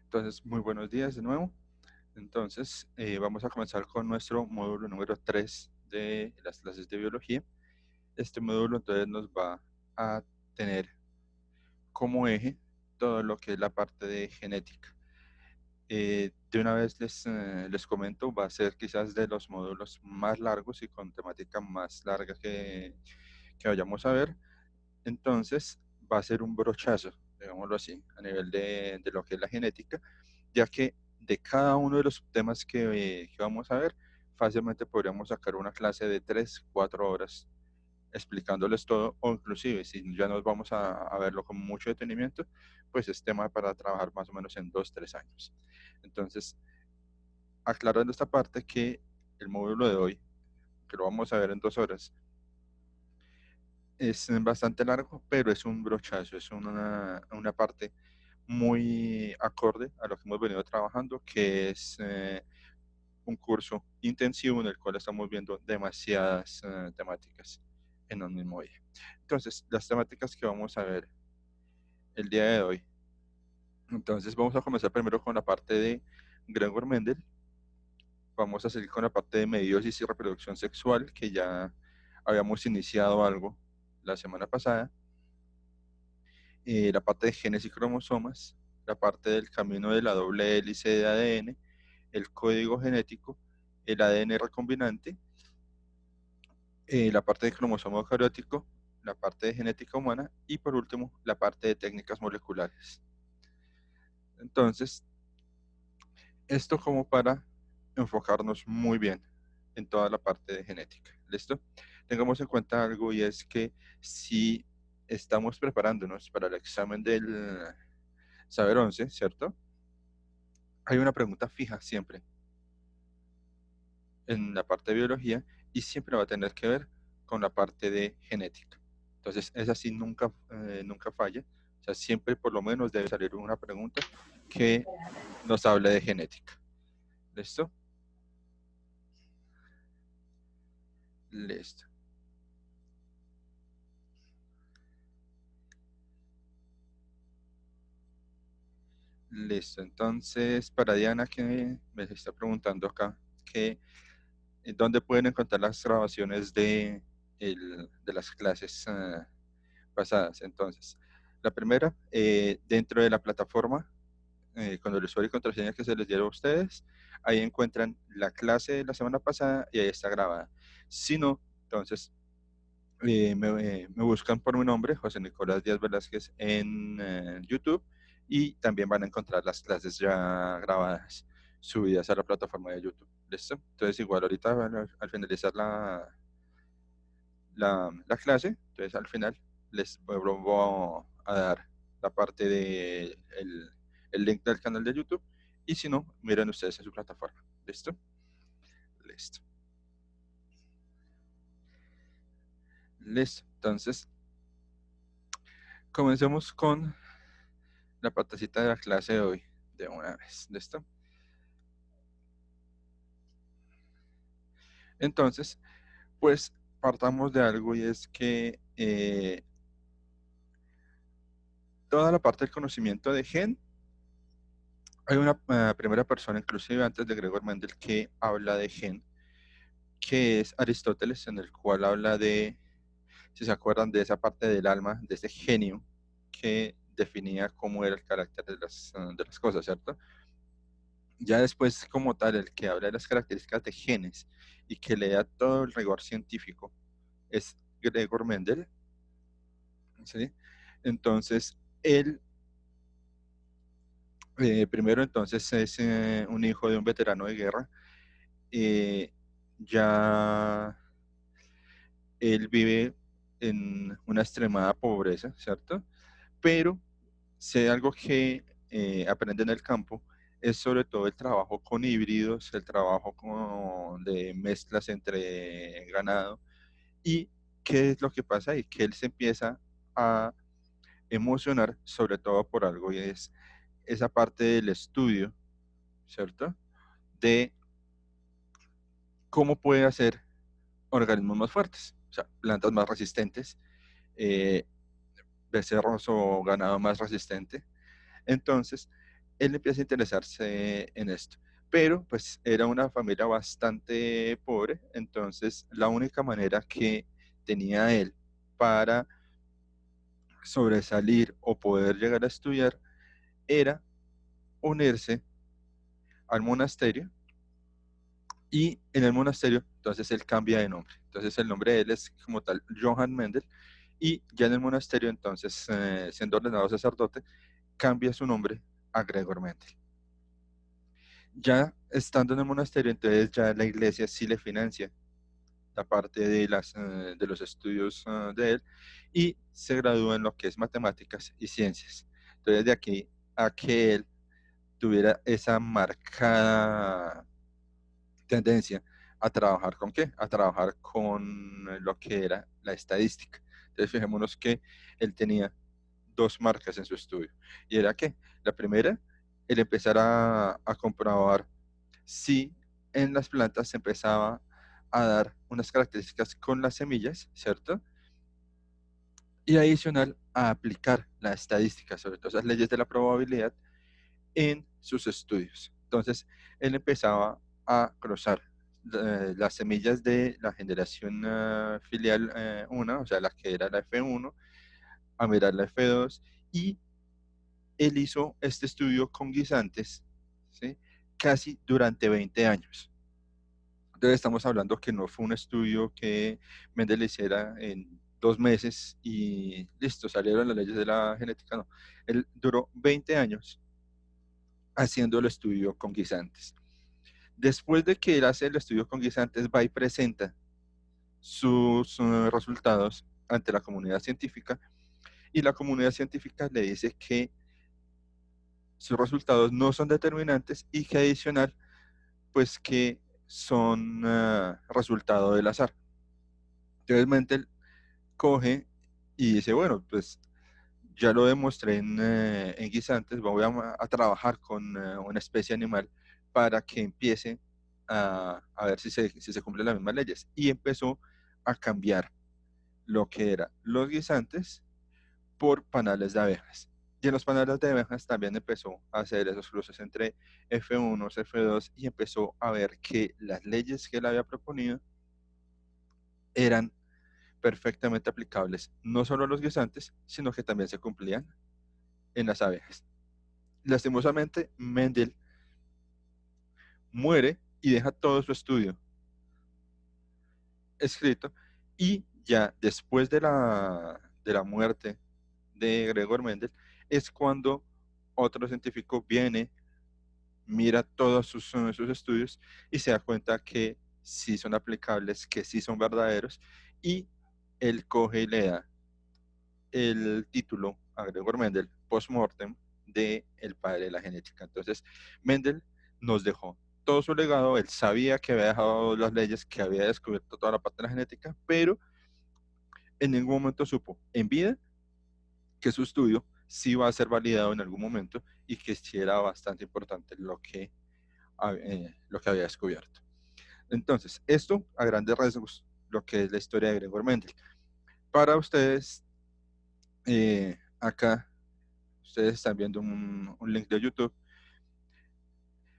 Entonces, muy buenos días de nuevo. Entonces, vamos a comenzar con nuestro módulo número 3 de las clases de biología. Este módulo entonces nos va a tener como eje todo lo que es la parte de genética. De una vez les comento, va a ser quizás de los módulos más largos y con temática más larga que vayamos a ver. Entonces, va a ser un brochazo, digámoslo así, a nivel de lo que es la genética, ya que de cada uno de los temas que vamos a ver, fácilmente podríamos sacar una clase de 3, 4 horas explicándoles todo, o inclusive si ya nos vamos a verlo con mucho detenimiento, pues es tema para trabajar más o menos en 2, 3 años. Entonces, aclarando esta parte que el módulo de hoy, que lo vamos a ver en 2 horas, es bastante largo, pero es un brochazo, es una parte muy acorde a lo que hemos venido trabajando, que es un curso intensivo en el cual estamos viendo demasiadas temáticas en un mismo día. Entonces, las temáticas que vamos a ver el día de hoy. Entonces, vamos a comenzar primero con la parte de Gregor Mendel. Vamos a seguir con la parte de meiosis y reproducción sexual, que ya habíamos iniciado algo la semana pasada. La parte de genes y cromosomas, la parte del camino de la doble hélice de ADN, el código genético, el ADN recombinante, la parte de cromosoma eucariótico, la parte de genética humana y por último la parte de técnicas moleculares. Entonces, esto como para enfocarnos muy bien en toda la parte de genética. ¿Listo? Tengamos en cuenta algo y es que si estamos preparándonos para el examen del Saber 11, ¿cierto? Hay una pregunta fija siempre en la parte de biología y siempre va a tener que ver con la parte de genética. Entonces, esa sí nunca falla. O sea, siempre por lo menos debe salir una pregunta que nos hable de genética. ¿Listo? Listo. Listo. Entonces, para Diana, que me está preguntando acá, que ¿dónde pueden encontrar las grabaciones de las clases pasadas? Entonces, la primera, dentro de la plataforma, con el usuario y contraseña que se les dieron a ustedes, ahí encuentran la clase de la semana pasada y ahí está grabada. Si no, entonces me buscan por mi nombre, José Nicolás Díaz Velázquez, en YouTube y también van a encontrar las clases ya grabadas, subidas a la plataforma de YouTube. ¿Listo? Entonces, igual ahorita al finalizar la clase, entonces al final les vuelvo a dar la parte de el link del canal de YouTube y si no, miren ustedes en su plataforma. ¿Listo? Listo. Listo. Entonces, comencemos con la partecita de la clase de hoy, de una vez. ¿Listo? Entonces, pues partamos de algo y es que toda la parte del conocimiento de gen, hay una primera persona, inclusive antes de Gregor Mendel, que habla de gen, que es Aristóteles, en el cual habla de, si se acuerdan, de esa parte del alma, de ese genio que definía cómo era el carácter de las cosas, ¿cierto? Ya después, como tal, el que habla de las características de genes y que le da todo el rigor científico es Gregor Mendel, ¿sí? Entonces, él, primero entonces, es un hijo de un veterano de guerra, eh, ya él vive en una extremada pobreza, ¿cierto? Pero si algo que aprende en el campo es sobre todo el trabajo con híbridos, el trabajo de mezclas entre ganado y qué es lo que pasa ahí, que él se empieza a emocionar sobre todo por algo y es esa parte del estudio, ¿cierto? De cómo puede hacer organismos más fuertes, o sea, plantas más resistentes, eh, becerros o ganado más resistente. Entonces, él empieza a interesarse en esto. Pero pues era una familia bastante pobre, entonces la única manera que tenía él para sobresalir o poder llegar a estudiar era unirse al monasterio, y en el monasterio entonces él cambia de nombre. Entonces el nombre de él es como tal Johann Mendel, y ya en el monasterio entonces, siendo ordenado sacerdote, cambia su nombre a Gregor Mendel. Ya estando en el monasterio, entonces ya la iglesia sí le financia la parte de los estudios de él, y se gradúa en lo que es matemáticas y ciencias. Entonces de aquí a que él tuviera esa marcada tendencia a trabajar con qué, a trabajar con lo que era la estadística. Entonces fijémonos que él tenía dos marcas en su estudio, y era que la primera, el empezar a comprobar si en las plantas se empezaba a dar unas características con las semillas, ¿cierto? Y adicional a aplicar la estadística, sobre todo esas leyes de la probabilidad, en sus estudios. Entonces, él empezaba a cruzar las semillas de la generación filial 1, o sea, la que era la F1, a mirar la F2, y él hizo este estudio con guisantes, ¿sí? Casi durante 20 años. Entonces estamos hablando que no fue un estudio que Mendel hiciera en 2 meses y listo, salieron las leyes de la genética, no. Él duró 20 años haciendo el estudio con guisantes. Después de que él hace el estudio con guisantes, va y presenta sus resultados ante la comunidad científica, y la comunidad científica le dice que sus resultados no son determinantes, y que adicional, pues que son resultado del azar. Entonces Mendel coge y dice, bueno, pues ya lo demostré en guisantes, voy a trabajar con una especie animal para que empiece a ver si se cumplen las mismas leyes. Y empezó a cambiar lo que eran los guisantes por panales de abejas. Y en los panales de abejas también empezó a hacer esos cruces entre F1, F2, y empezó a ver que las leyes que él había proponido eran perfectamente aplicables, no solo a los guisantes, sino que también se cumplían en las abejas. Lastimosamente, Mendel muere y deja todo su estudio escrito, y ya después de la muerte de Gregor Mendel es cuando otro científico viene, mira todos sus estudios y se da cuenta que sí son aplicables, que sí son verdaderos, y él coge y le da el título a Gregor Mendel post-mortem de el padre de la genética. Entonces, Mendel nos dejó todo su legado. Él sabía que había dejado las leyes, que había descubierto toda la parte de la genética, pero en ningún momento supo en vida que su estudio sí iba a ser validado en algún momento, y que sí era bastante importante lo que había descubierto. Entonces, esto a grandes rasgos, lo que es la historia de Gregor Mendel. Para ustedes, acá ustedes están viendo un link de YouTube.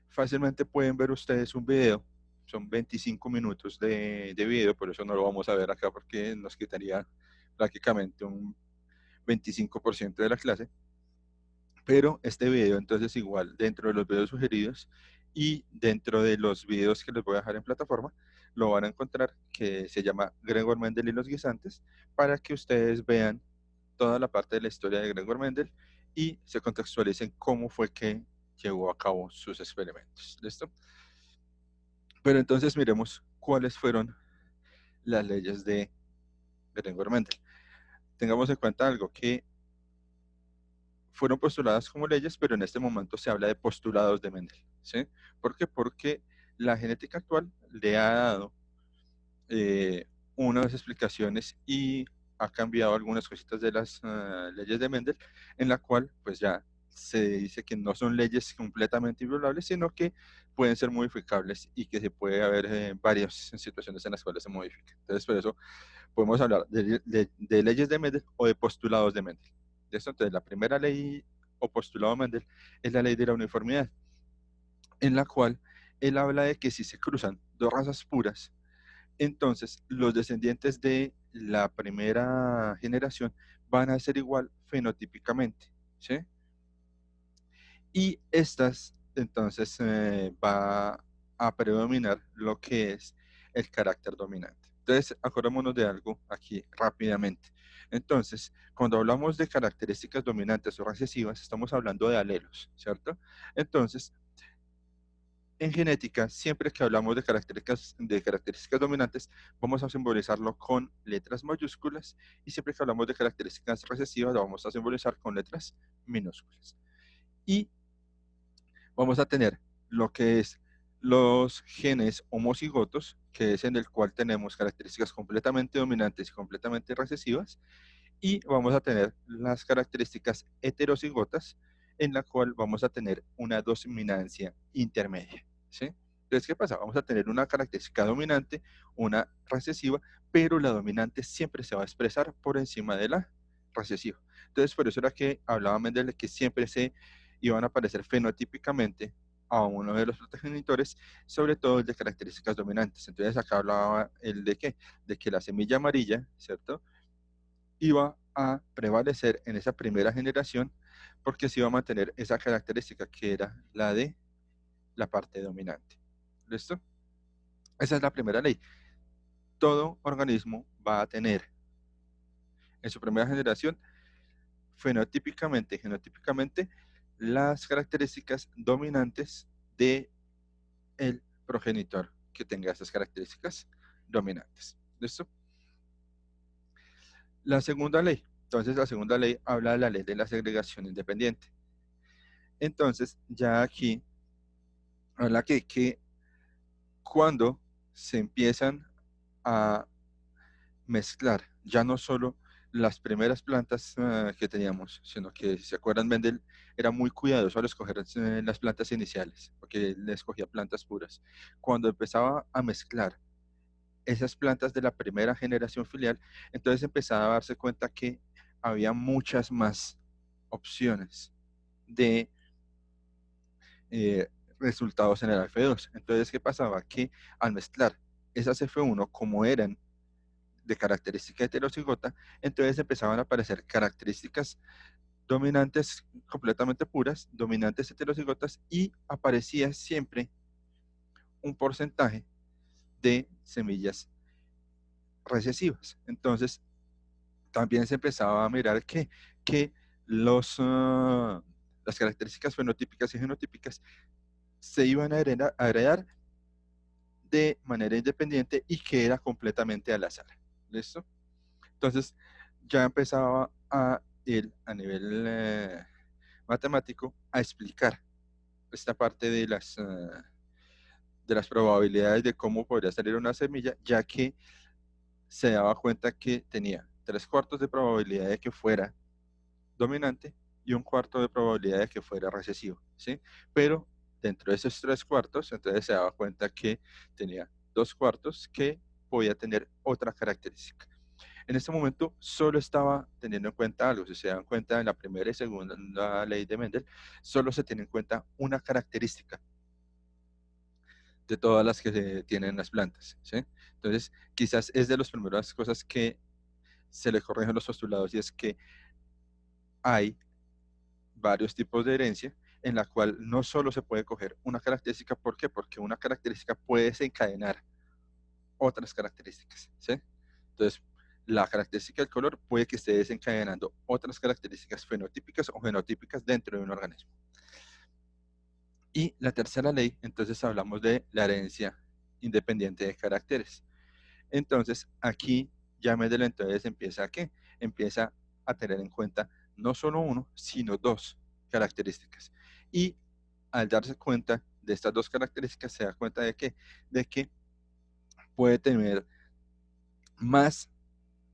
Fácilmente pueden ver ustedes un video. Son 25 minutos de video, por eso no lo vamos a ver acá porque nos quitaría prácticamente un 25% de la clase. Pero este video, entonces, igual dentro de los videos sugeridos y dentro de los videos que les voy a dejar en plataforma, lo van a encontrar, que se llama Gregor Mendel y los guisantes, para que ustedes vean toda la parte de la historia de Gregor Mendel y se contextualicen cómo fue que llevó a cabo sus experimentos. ¿Listo? Pero entonces miremos cuáles fueron las leyes de Gregor Mendel. Tengamos en cuenta algo, que fueron postuladas como leyes, pero en este momento se habla de postulados de Mendel, ¿sí? ¿Por qué? Porque la genética actual le ha dado eh, unas explicaciones y ha cambiado algunas cositas de las leyes de Mendel, en la cual pues ya se dice que no son leyes completamente inviolables, sino que pueden ser modificables, y que se puede haber varias situaciones en las cuales se modifican. Entonces, por eso podemos hablar de leyes de Mendel o de postulados de Mendel. De eso, entonces, la primera ley o postulado Mendel es la ley de la uniformidad, en la cual él habla de que si se cruzan dos razas puras, entonces los descendientes de la primera generación van a ser igual fenotípicamente, ¿sí? Y estas, entonces, va a predominar lo que es el carácter dominante. Entonces, acordémonos de algo aquí rápidamente. Entonces, cuando hablamos de características dominantes o recesivas, estamos hablando de alelos, ¿cierto? Entonces, en genética, siempre que hablamos de características dominantes, vamos a simbolizarlo con letras mayúsculas y siempre que hablamos de características recesivas, lo vamos a simbolizar con letras minúsculas. Y vamos a tener lo que es los genes homocigotos, que es en el cual tenemos características completamente dominantes y completamente recesivas, y vamos a tener las características heterocigotas, en la cual vamos a tener una dominancia intermedia, ¿sí? Entonces, ¿qué pasa? Vamos a tener una característica dominante, una recesiva, pero la dominante siempre se va a expresar por encima de la recesiva. Entonces, por eso era que hablaba Mendel de que siempre se iban a aparecer fenotípicamente a uno de los progenitores, sobre todo el de características dominantes. Entonces, acá hablaba el de qué, de que la semilla amarilla, ¿cierto?, iba a prevalecer en esa primera generación porque se iba a mantener esa característica que era la de la parte dominante. ¿Listo? Esa es la primera ley. Todo organismo va a tener en su primera generación fenotípicamente y genotípicamente las características dominantes de el progenitor que tenga esas características dominantes. ¿Listo? La segunda ley. Entonces, la segunda ley habla de la ley de la segregación independiente. Entonces, ya aquí habla que cuando se empiezan a mezclar ya no solo las primeras plantas que teníamos, sino que, si se acuerdan, Mendel era muy cuidadoso al escoger las plantas iniciales, porque él escogía plantas puras. Cuando empezaba a mezclar esas plantas de la primera generación filial, entonces empezaba a darse cuenta que había muchas más opciones de resultados en el F2. Entonces, ¿qué pasaba? Que al mezclar esas F1 como eran de característica heterocigota, entonces empezaban a aparecer características dominantes completamente puras, dominantes heterocigotas, y aparecía siempre un porcentaje de semillas recesivas. Entonces, también se empezaba a mirar que las características fenotípicas y genotípicas se iban a heredar de manera independiente y que era completamente al azar. ¿Listo? Entonces ya empezaba a ir a nivel matemático a explicar esta parte de las probabilidades de cómo podría salir una semilla, ya que se daba cuenta que tenía 3/4 de probabilidad de que fuera dominante y 1/4 de probabilidad de que fuera recesivo, ¿sí? Pero dentro de esos 3/4, entonces se daba cuenta que tenía 2/4 que podía tener otra característica. En este momento solo estaba teniendo en cuenta algo. Si se dan cuenta, en la primera y segunda ley de Mendel, solo se tiene en cuenta una característica de todas las que se tienen en las plantas, ¿sí? Entonces, quizás es de las primeras cosas que se le corrigen los postulados, y es que hay varios tipos de herencia en la cual no solo se puede coger una característica. ¿Por qué? Porque una característica puede desencadenar otras características, ¿sí? Entonces, la característica del color puede que esté desencadenando otras características fenotípicas o genotípicas dentro de un organismo. Y la tercera ley, entonces hablamos de la herencia independiente de caracteres. Entonces, aquí ya Mendel entonces empieza a ¿qué? Empieza a tener en cuenta no solo uno, sino dos características. Y al darse cuenta de estas dos características, se da cuenta de que puede tener más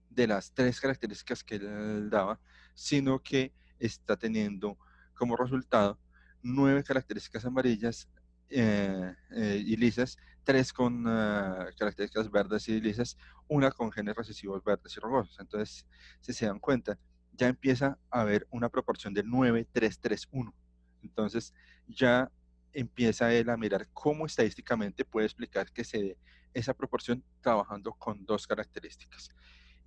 de las tres características que él daba, sino que está teniendo como resultado 9 características amarillas y lisas, 3 con características verdes y lisas, una con genes recesivos verdes y rugosos. Entonces, si se dan cuenta, ya empieza a haber una proporción del 9-3-3-1. Entonces ya empieza él a mirar cómo estadísticamente puede explicar que se dé esa proporción trabajando con dos características.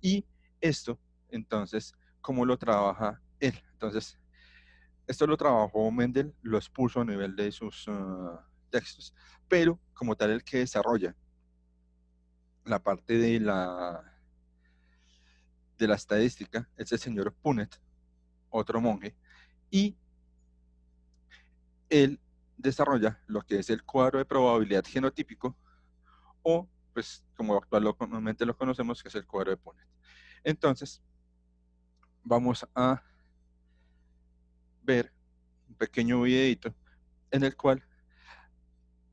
Y esto, entonces, ¿cómo lo trabaja él? Entonces, esto lo trabajó Mendel, lo expuso a nivel de sus textos, pero como tal el que desarrolla la parte de la estadística es el señor Punnett, otro monje, y él desarrolla lo que es el cuadro de probabilidad genotípico, o pues como actualmente lo conocemos, que es el cuadro de Punnett. Entonces, vamos a ver un pequeño videito en el cual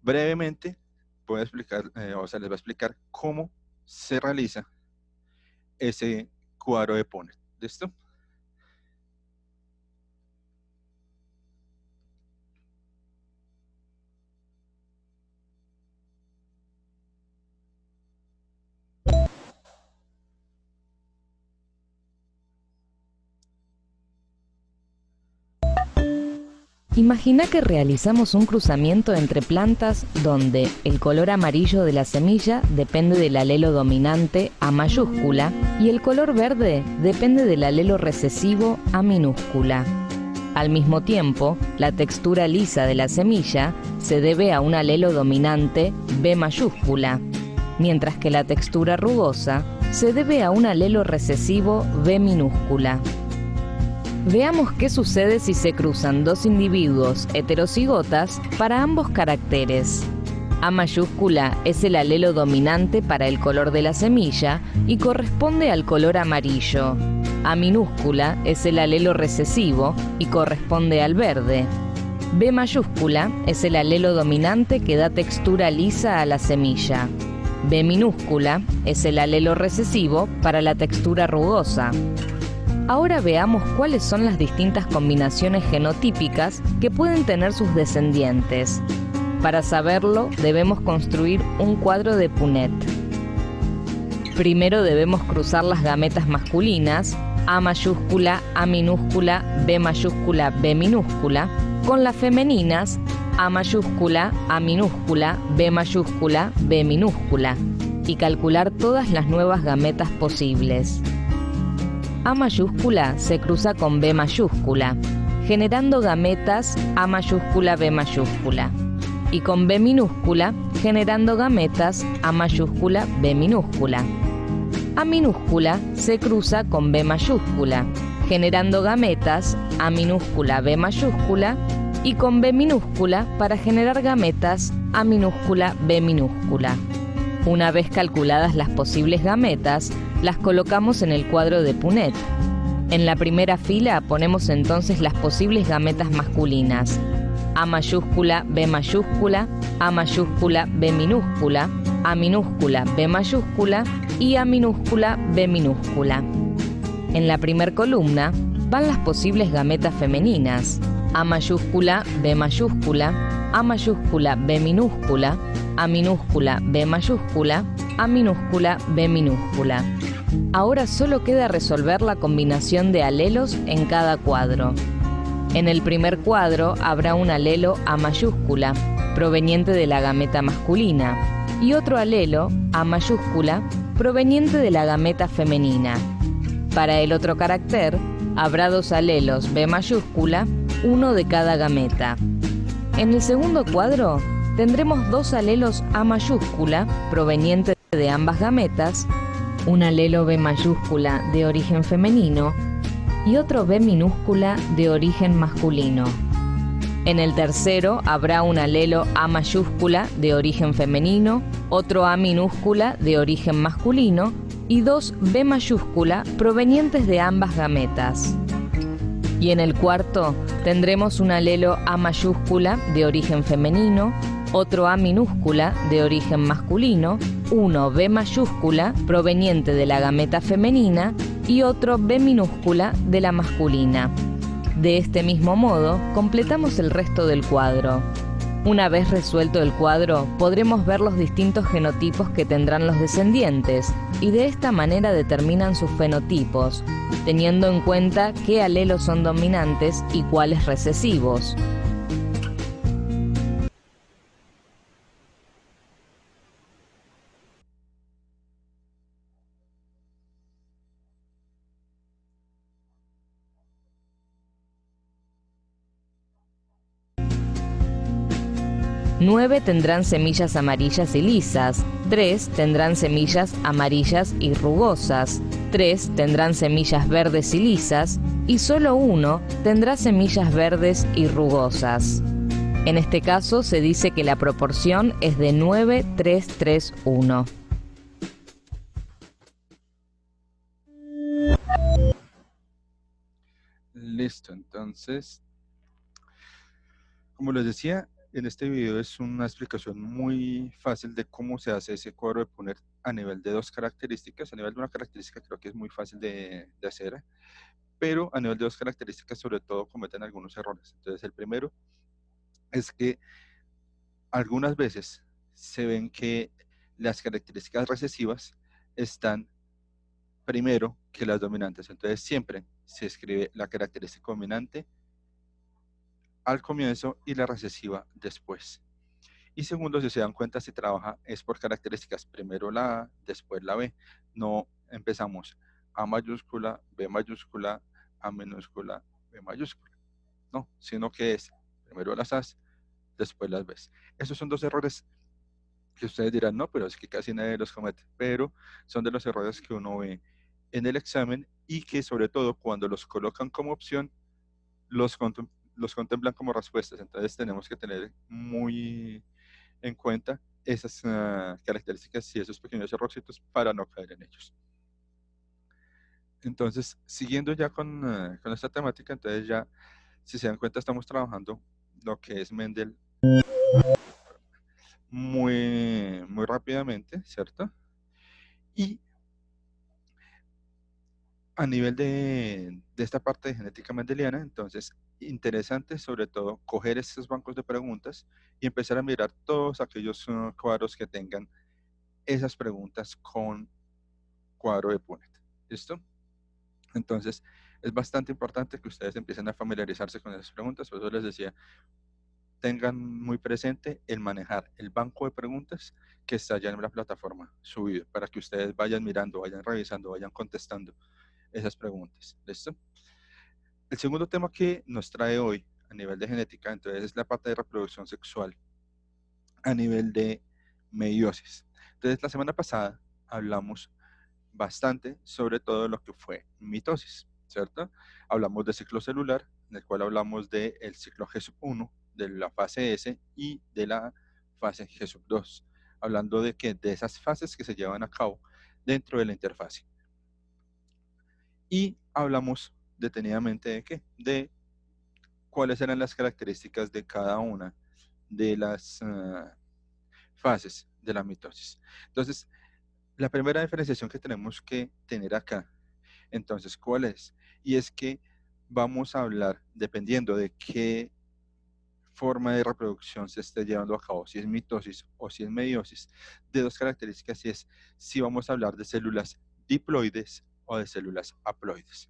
brevemente voy a explicar, les va a explicar cómo se realiza ese cuadro de Punnett. ¿Listo? Imagina que realizamos un cruzamiento entre plantas donde el color amarillo de la semilla depende del alelo dominante A mayúscula y el color verde depende del alelo recesivo A minúscula. Al mismo tiempo, la textura lisa de la semilla se debe a un alelo dominante B mayúscula, mientras que la textura rugosa se debe a un alelo recesivo B minúscula. Veamos qué sucede si se cruzan dos individuos heterocigotas para ambos caracteres. A mayúscula es el alelo dominante para el color de la semilla y corresponde al color amarillo. A minúscula es el alelo recesivo y corresponde al verde. B mayúscula es el alelo dominante que da textura lisa a la semilla. B minúscula es el alelo recesivo para la textura rugosa. Ahora veamos cuáles son las distintas combinaciones genotípicas que pueden tener sus descendientes. Para saberlo, debemos construir un cuadro de Punnett. Primero debemos cruzar las gametas masculinas, A mayúscula, A minúscula, B mayúscula, B minúscula, con las femeninas, A mayúscula, A minúscula, B mayúscula, B minúscula, y calcular todas las nuevas gametas posibles. A mayúscula se cruza con B mayúscula, generando gametas A mayúscula, B mayúscula, y con B minúscula, generando gametas A mayúscula, B minúscula. A minúscula se cruza con B mayúscula, generando gametas A minúscula, B mayúscula, y con B minúscula para generar gametas A minúscula, B minúscula. Una vez calculadas las posibles gametas, las colocamos en el cuadro de Punnett. En la primera fila ponemos entonces las posibles gametas masculinas: A mayúscula, B mayúscula, A mayúscula, B minúscula, A minúscula, B mayúscula y A minúscula, B minúscula. En la primer columna van las posibles gametas femeninas: A mayúscula, B mayúscula, A mayúscula, B minúscula, A minúscula, B mayúscula, A minúscula, B minúscula. Ahora solo queda resolver la combinación de alelos en cada cuadro. En el primer cuadro habrá un alelo A mayúscula, proveniente de la gameta masculina, y otro alelo A mayúscula, proveniente de la gameta femenina. Para el otro carácter, habrá dos alelos B mayúscula, uno de cada gameta. En el segundo cuadro, tendremos dos alelos A mayúscula, provenientes de ambas gametas, un alelo B mayúscula de origen femenino y otro B minúscula de origen masculino. En el tercero habrá un alelo A mayúscula de origen femenino, otro A minúscula de origen masculino y dos B mayúscula provenientes de ambas gametas. Y en el cuarto tendremos un alelo A mayúscula de origen femenino, otro A minúscula de origen masculino, uno B mayúscula proveniente de la gameta femenina y otro B minúscula de la masculina. De este mismo modo, completamos el resto del cuadro. Una vez resuelto el cuadro, podremos ver los distintos genotipos que tendrán los descendientes y de esta manera determinan sus fenotipos, teniendo en cuenta qué alelos son dominantes y cuáles recesivos. Nueve tendrán semillas amarillas y lisas, 3 tendrán semillas amarillas y rugosas, 3 tendrán semillas verdes y lisas y solo 1 tendrá semillas verdes y rugosas. En este caso se dice que la proporción es de 9:3:3:1. Listo, entonces, como les decía, en este video es una explicación muy fácil de cómo se hace ese cuadro de Punnett a nivel de dos características. A nivel de una característica creo que es muy fácil de hacer, pero a nivel de dos características sobre todo cometen algunos errores. Entonces el primero es que algunas veces se ven que las características recesivas están primero que las dominantes. Entonces siempre se escribe la característica dominante al comienzo y la recesiva después. Y segundo, si se dan cuenta, se trabaja es por características, primero la A, después la B. No empezamos A mayúscula, B mayúscula, A minúscula, B mayúscula. No, sino que es primero las A's, después las B's. Esos son dos errores que ustedes dirán, no, pero es que casi nadie los comete, pero son de los errores que uno ve en el examen y que sobre todo cuando los colocan como opción, los contemplan como respuestas. Entonces tenemos que tener muy en cuenta esas características y esos pequeños errorcitos para no caer en ellos. Entonces, siguiendo ya con esta temática, entonces ya, si se dan cuenta, estamos trabajando lo que es Mendel muy rápidamente, ¿cierto? Y a nivel de esta parte de genética mendeliana, entonces, interesante sobre todo coger estos bancos de preguntas y empezar a mirar todos aquellos cuadros que tengan esas preguntas con cuadro de Punnett. ¿Listo? Entonces, es bastante importante que ustedes empiecen a familiarizarse con esas preguntas. Por eso les decía, tengan muy presente el manejar el banco de preguntas que está ya en la plataforma subido, para que ustedes vayan mirando, vayan revisando, vayan contestando esas preguntas. ¿Listo? El segundo tema que nos trae hoy a nivel de genética, entonces, es la parte de reproducción sexual a nivel de meiosis. Entonces, la semana pasada hablamos bastante sobre todo lo que fue mitosis, ¿cierto? Hablamos de ciclo celular, en el cual hablamos del ciclo G1, de la fase S y de la fase G2, hablando de que de esas fases que se llevan a cabo dentro de la interfase. Y hablamos detenidamente de qué, de cuáles eran las características de cada una de las fases de la mitosis. Entonces, la primera diferenciación que tenemos que tener acá, entonces, ¿cuál es? Y es que vamos a hablar, dependiendo de qué forma de reproducción se esté llevando a cabo, si es mitosis o si es meiosis, de dos características, y es si vamos a hablar de células diploides o de células haploides.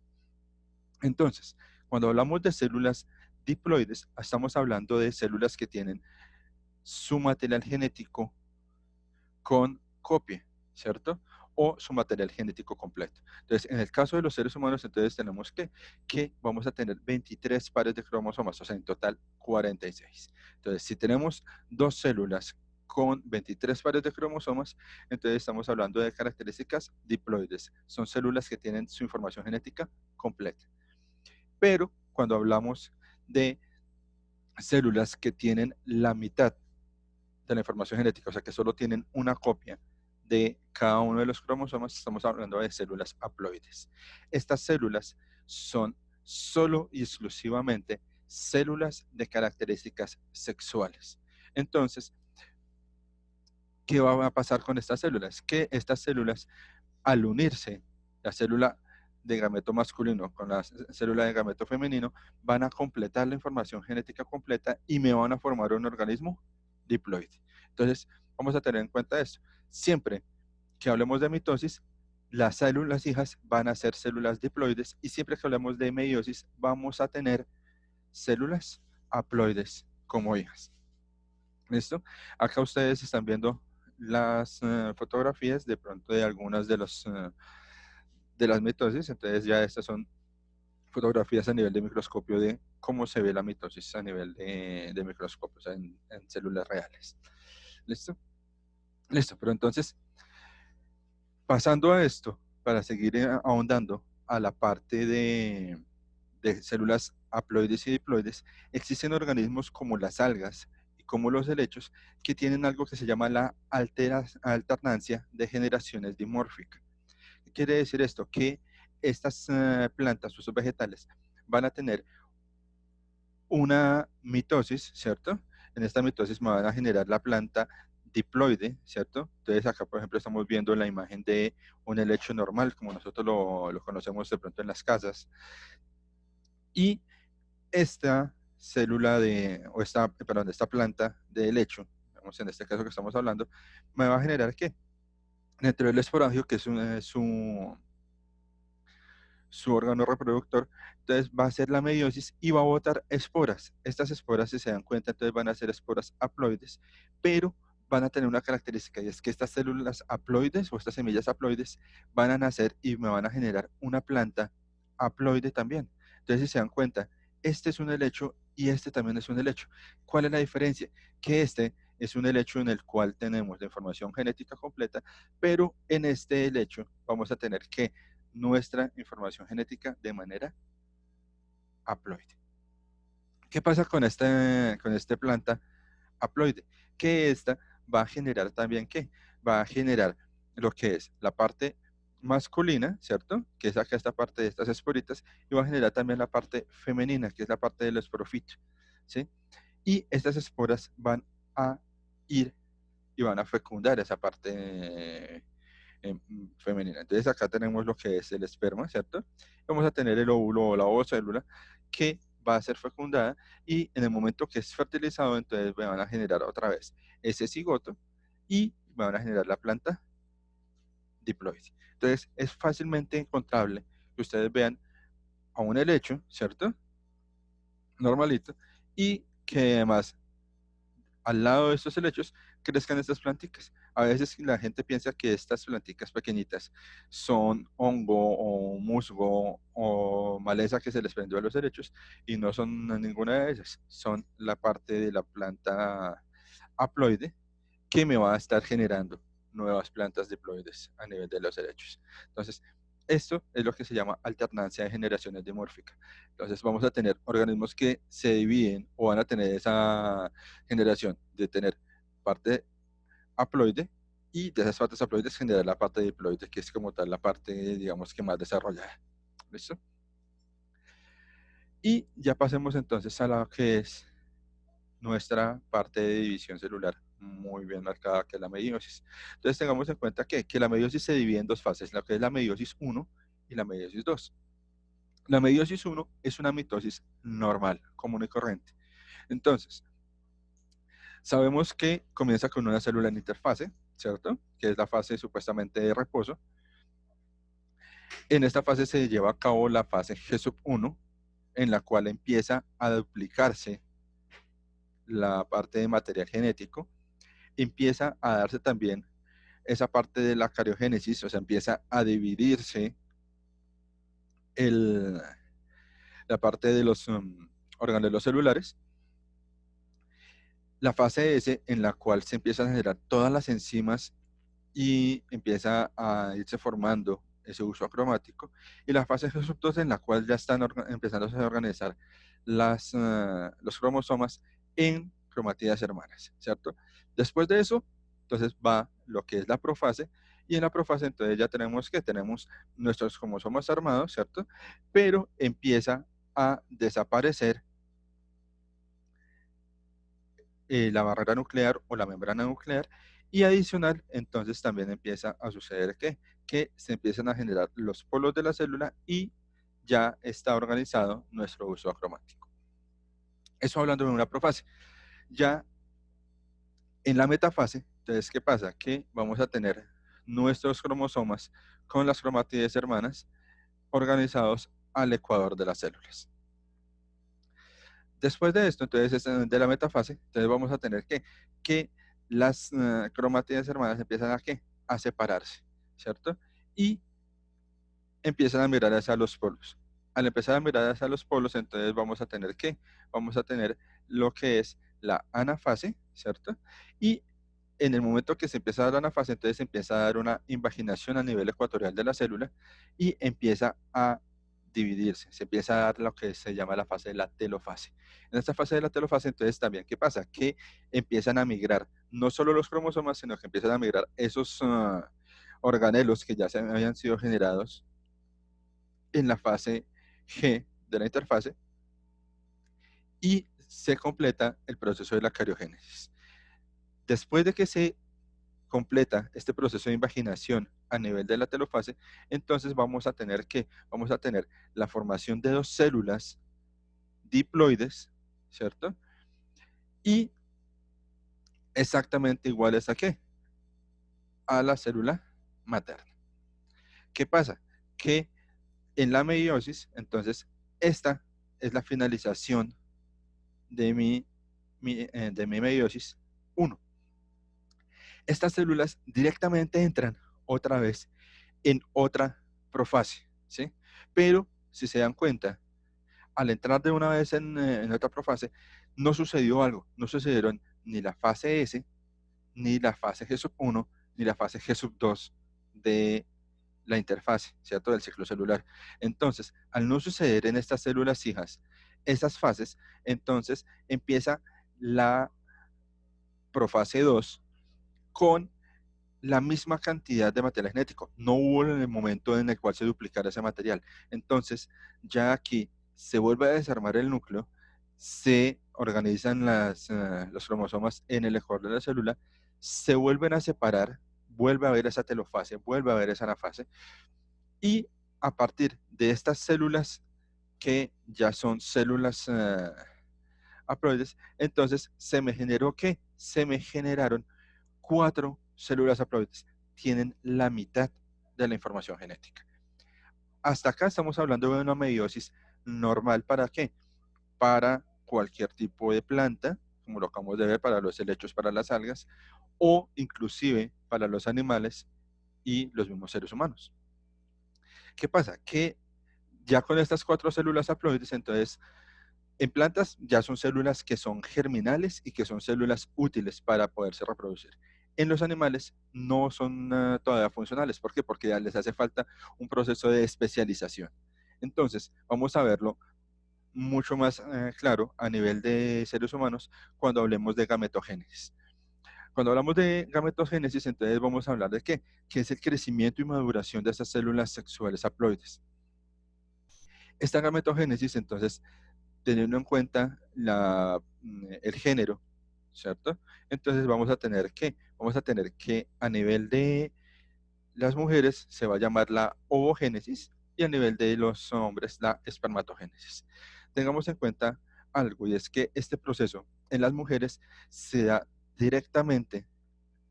Entonces, cuando hablamos de células diploides, estamos hablando de células que tienen su material genético con copia, ¿cierto? O su material genético completo. Entonces, en el caso de los seres humanos, entonces tenemos que vamos a tener 23 pares de cromosomas, o sea, en total 46. Entonces, si tenemos dos células con 23 pares de cromosomas, entonces estamos hablando de características diploides. Son células que tienen su información genética completa. Pero cuando hablamos de células que tienen la mitad de la información genética, o sea que solo tienen una copia de cada uno de los cromosomas, estamos hablando de células haploides. Estas células son solo y exclusivamente células de características sexuales. Entonces, ¿qué va a pasar con estas células? Que estas células, al unirse, la célula de gameto masculino con la célula de gameto femenino van a completar la información genética completa y me van a formar un organismo diploide. Entonces, vamos a tener en cuenta esto. Siempre que hablemos de mitosis, las células hijas van a ser células diploides y siempre que hablemos de meiosis, vamos a tener células haploides como hijas. ¿Listo? Acá ustedes están viendo las fotografías de pronto de algunas de las mitosis. Entonces ya estas son fotografías a nivel de microscopio de cómo se ve la mitosis a nivel de microscopio, o sea, en células reales. ¿Listo? Listo, pero entonces, pasando a esto, para seguir ahondando a la parte de células haploides y diploides, existen organismos como las algas y como los helechos que tienen algo que se llama la alternancia de generaciones dimórfica. ¿Qué quiere decir esto? Que estas plantas o estos vegetales van a tener una mitosis, ¿cierto? En esta mitosis me van a generar la planta diploide, ¿cierto? Entonces acá, por ejemplo, estamos viendo la imagen de un helecho normal, como nosotros lo conocemos de pronto en las casas. Y esta célula esta planta de helecho, digamos en este caso que estamos hablando, me va a generar ¿qué? Dentro del esporangio, que es su órgano reproductor, entonces va a hacer la meiosis y va a botar esporas. Estas esporas, si se dan cuenta, entonces van a ser esporas haploides, pero van a tener una característica y es que estas células haploides o estas semillas haploides van a nacer y me van a generar una planta haploide también. Entonces, si se dan cuenta, este es un helecho y este también es un helecho. ¿Cuál es la diferencia? Que este es un helecho en el cual tenemos la información genética completa, pero en este helecho vamos a tener que nuestra información genética de manera haploide. ¿Qué pasa con esta planta haploide? Que esta va a generar también ¿qué? Va a generar lo que es la parte masculina, ¿cierto? Que es acá esta parte de estas esporitas, y va a generar también la parte femenina, que es la parte del esporofito, ¿sí? Y estas esporas van a ir y van a fecundar esa parte femenina. Entonces acá tenemos lo que es el esperma, ¿cierto? Vamos a tener el óvulo o la ovocélula que va a ser fecundada y en el momento que es fertilizado, entonces me van a generar otra vez ese cigoto y me van a generar la planta diploide. Entonces es fácilmente encontrable que ustedes vean a un helecho, ¿cierto? Normalito, y que además al lado de estos helechos crezcan estas planticas. A veces la gente piensa que estas planticas pequeñitas son hongo o musgo o maleza que se les prendió a los helechos y no son ninguna de ellas. Son la parte de la planta haploide que me va a estar generando nuevas plantas diploides a nivel de los helechos. Entonces, esto es lo que se llama alternancia de generaciones dimórficas. Entonces vamos a tener organismos que se dividen o van a tener esa generación de tener parte haploide y de esas partes haploides generar la parte diploide, que es como tal la parte, digamos, que más desarrollada. ¿Listo? Y ya pasemos entonces a lo que es nuestra parte de división celular muy bien marcada, que es la meiosis. Entonces tengamos en cuenta que la meiosis se divide en dos fases, lo que es la meiosis 1 y la meiosis 2. La meiosis 1 es una mitosis normal, común y corriente. Entonces, sabemos que comienza con una célula en interfase, ¿cierto? Que es la fase supuestamente de reposo. En esta fase se lleva a cabo la fase G1, en la cual empieza a duplicarse la parte de material genético, empieza a darse también esa parte de la cariogénesis, o sea, empieza a dividirse la parte de los organelos celulares. La fase S, en la cual se empiezan a generar todas las enzimas y empieza a irse formando ese uso acromático. Y la fase G2, en la cual ya están empezando a organizar los cromosomas en cromatías hermanas, ¿cierto? Después de eso, entonces va lo que es la profase, y en la profase entonces ya tenemos que tenemos nuestros cromosomas armados, ¿cierto? Pero empieza a desaparecer la barrera nuclear o la membrana nuclear Y adicional, entonces también empieza a suceder que se empiezan a generar los polos de la célula y ya está organizado nuestro uso acromático. Eso hablando de una profase. Ya en la metafase, entonces, ¿qué pasa? Que vamos a tener nuestros cromosomas con las cromátides hermanas organizados al ecuador de las células. Después de esto, entonces, de la metafase, entonces vamos a tener que las cromátides hermanas empiezan a, ¿qué? A separarse, ¿cierto? Y empiezan a mirar hacia los polos. Al empezar a mirar hacia los polos, entonces vamos a tener, ¿qué? Vamos a tener lo que es la anafase, ¿cierto? Y en el momento que se empieza a dar la anafase, entonces se empieza a dar una invaginación a nivel ecuatorial de la célula y empieza a dividirse, se empieza a dar lo que se llama la fase de la telofase. En esta fase de la telofase, entonces también, ¿qué pasa? Que empiezan a migrar no solo los cromosomas, sino que empiezan a migrar esos organelos que ya se habían sido generados en la fase G de la interfase y se completa el proceso de la cariogénesis. Después de que se completa este proceso de invaginación a nivel de la telofase, entonces vamos a tener la formación de dos células diploides, ¿cierto? Y exactamente iguales a ¿qué? A la célula materna. ¿Qué pasa? Que en la meiosis, entonces, esta es la finalización de mi meiosis 1. Estas células directamente entran otra vez en otra profase, ¿sí? Pero, si se dan cuenta, al entrar de una vez en otra profase, no sucedió algo, no sucedieron ni la fase S, ni la fase G1, ni la fase G2 de la interfase, ¿cierto? Del ciclo celular. Entonces, al no suceder en estas células hijas esas fases, entonces empieza la profase 2 con la misma cantidad de material genético. No hubo en el momento en el cual se duplicara ese material. Entonces, ya aquí se vuelve a desarmar el núcleo, se organizan los cromosomas en el ecuador de la célula, se vuelven a separar, vuelve a haber esa telofase, vuelve a haber esa anafase, y a partir de estas células que ya son células haploides, entonces se me generó ¿qué? Se me generaron 4 células haploides. Tienen la mitad de la información genética. Hasta acá estamos hablando de una meiosis normal. ¿Para qué? Para cualquier tipo de planta, como lo acabamos de ver, para los helechos, para las algas, o inclusive para los animales y los mismos seres humanos. ¿Qué pasa? Que ya con estas 4 células haploides, entonces, en plantas ya son células que son germinales y que son células útiles para poderse reproducir. En los animales no son todavía funcionales. ¿Por qué? Porque ya les hace falta un proceso de especialización. Entonces, vamos a verlo mucho más claro a nivel de seres humanos cuando hablemos de gametogénesis. Cuando hablamos de gametogénesis, entonces vamos a hablar de ¿qué? Que es el crecimiento y maduración de esas células sexuales haploides. Esta gametogénesis, entonces, teniendo en cuenta el género, ¿cierto? Entonces vamos a tener que a nivel de las mujeres se va a llamar la ovogénesis y a nivel de los hombres la espermatogénesis. Tengamos en cuenta algo, y es que este proceso en las mujeres se da directamente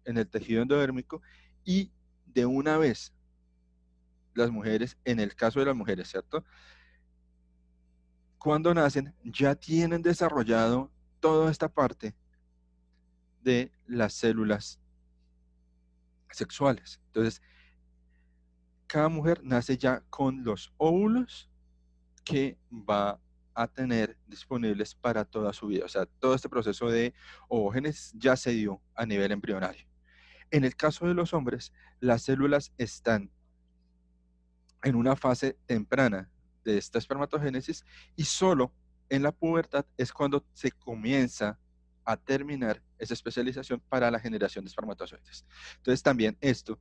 en el tejido endodérmico y de una vez las mujeres, en el caso de las mujeres, ¿cierto? Cuando nacen ya tienen desarrollado toda esta parte de las células sexuales. Entonces, cada mujer nace ya con los óvulos que va a tener disponibles para toda su vida. O sea, todo este proceso de ovogénesis ya se dio a nivel embrionario. En el caso de los hombres, las células están en una fase temprana de esta espermatogénesis y solo en la pubertad es cuando se comienza a terminar esa especialización para la generación de espermatozoides. Entonces también esto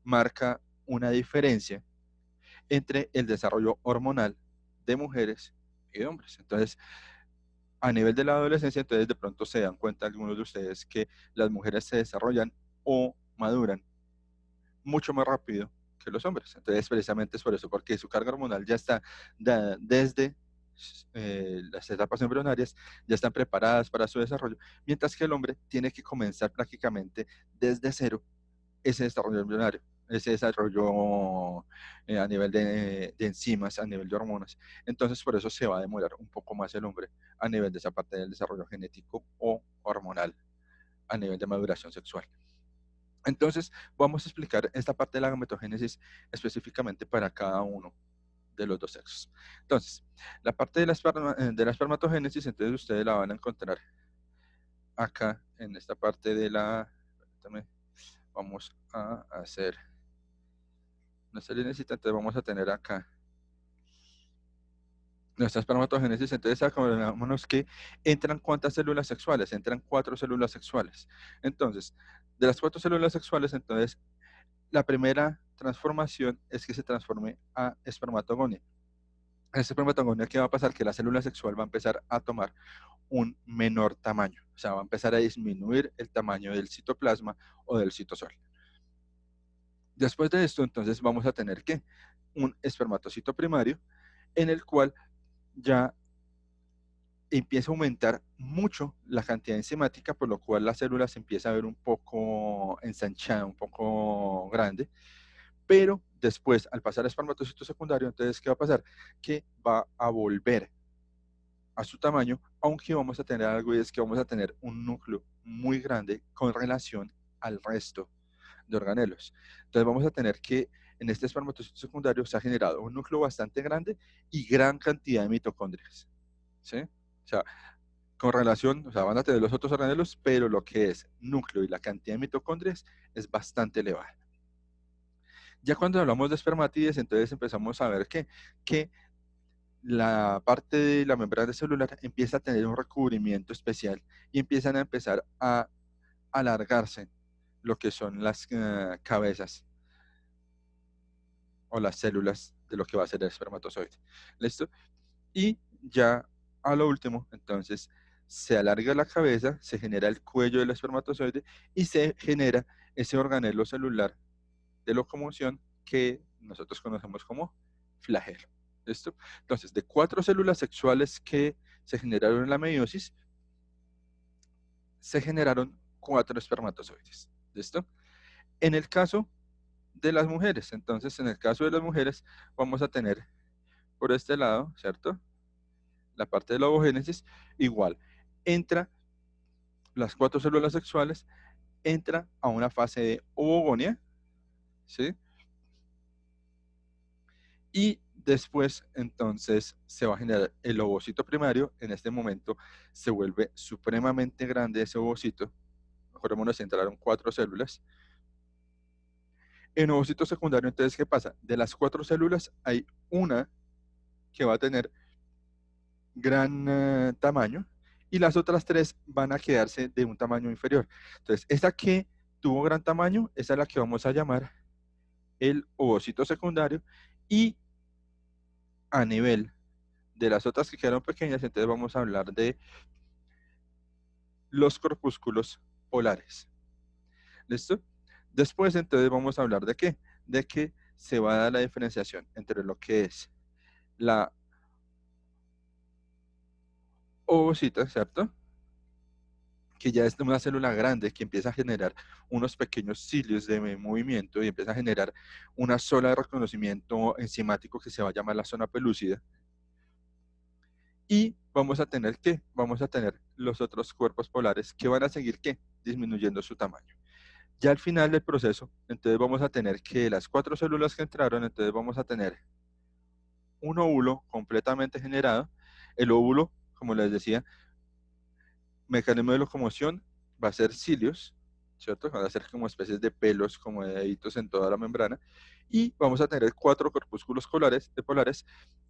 marca una diferencia entre el desarrollo hormonal de mujeres y de hombres. Entonces, a nivel de la adolescencia, entonces de pronto se dan cuenta algunos de ustedes que las mujeres se desarrollan o maduran mucho más rápido que los hombres. Entonces, precisamente es por eso, porque su carga hormonal ya está desde las etapas embrionarias, ya están preparadas para su desarrollo, mientras que el hombre tiene que comenzar prácticamente desde cero ese desarrollo embrionario, ese desarrollo a nivel de enzimas, a nivel de hormonas. Entonces, por eso se va a demorar un poco más el hombre a nivel de esa parte del desarrollo genético o hormonal, a nivel de maduración sexual. Entonces, vamos a explicar esta parte de la gametogénesis específicamente para cada uno de los dos sexos. Entonces, la parte de la espermatogénesis, entonces ustedes la van a encontrar acá en esta parte de la... Vamos a hacer nuestra linecita, entonces vamos a tener acá nuestra espermatogénesis. Entonces acordémonos que entran ¿cuántas células sexuales? Entran 4 células sexuales. Entonces, de las 4 células sexuales, entonces la primera transformación es que se transforme a espermatogonia. En esta espermatogonia, ¿qué va a pasar? Que la célula sexual va a empezar a tomar un menor tamaño, o sea, va a empezar a disminuir el tamaño del citoplasma o del citosol. Después de esto, entonces vamos a tener que un espermatocito primario en el cual ya empieza a aumentar mucho la cantidad enzimática, por lo cual la célula se empieza a ver un poco ensanchada, un poco grande, pero después, al pasar al espermatocito secundario, entonces, ¿qué va a pasar? Que va a volver a su tamaño, aunque vamos a tener algo, y es que vamos a tener un núcleo muy grande con relación al resto de organelos. Entonces vamos a tener que en este espermatocito secundario se ha generado un núcleo bastante grande y gran cantidad de mitocondrias, ¿sí? O sea, con relación, o sea, van a tener los otros organelos, pero lo que es núcleo y la cantidad de mitocondrias es bastante elevada. Ya cuando hablamos de espermátides, entonces empezamos a ver que la parte de la membrana celular empieza a tener un recubrimiento especial y empiezan a empezar a alargarse lo que son las cabezas o las células de lo que va a ser el espermatozoide. ¿Listo? Y ya a lo último, entonces, se alarga la cabeza, se genera el cuello del espermatozoide y se genera ese organelo celular de locomoción que nosotros conocemos como flagelo. ¿Listo? Entonces, de 4 células sexuales que se generaron en la meiosis, se generaron 4 espermatozoides. ¿Listo? En el caso de las mujeres, entonces, en el caso de las mujeres, vamos a tener por este lado, ¿cierto? La parte de la ovogénesis, igual, entra las 4 células sexuales, entra a una fase de ovogonia, ¿sí? Y después, entonces, se va a generar el ovocito primario. En este momento se vuelve supremamente grande ese ovocito. Acordémonos, entraron 4 células. En ovocito secundario, entonces, ¿qué pasa? De las 4 células, hay una que va a tener gran tamaño y las otras 3 van a quedarse de un tamaño inferior. Entonces, esta que tuvo gran tamaño, esa es la que vamos a llamar el ovocito secundario, y a nivel de las otras que quedaron pequeñas, entonces vamos a hablar de los corpúsculos polares. ¿Listo? Después, entonces, vamos a hablar de qué? De que se va a dar la diferenciación entre lo que es la ovocita, ¿cierto? Que ya es una célula grande que empieza a generar unos pequeños cilios de movimiento y empieza a generar una zona de reconocimiento enzimático que se va a llamar la zona pelúcida. Y vamos a tener ¿qué? Vamos a tener los otros cuerpos polares que van a seguir ¿qué? Disminuyendo su tamaño. Ya al final del proceso, entonces vamos a tener que las 4 células que entraron, entonces vamos a tener un óvulo completamente generado. El óvulo, como les decía, mecanismo de locomoción va a ser cilios, ¿cierto? Van a ser como especies de pelos, como de deditos en toda la membrana. Y vamos a tener 4 corpúsculos polares,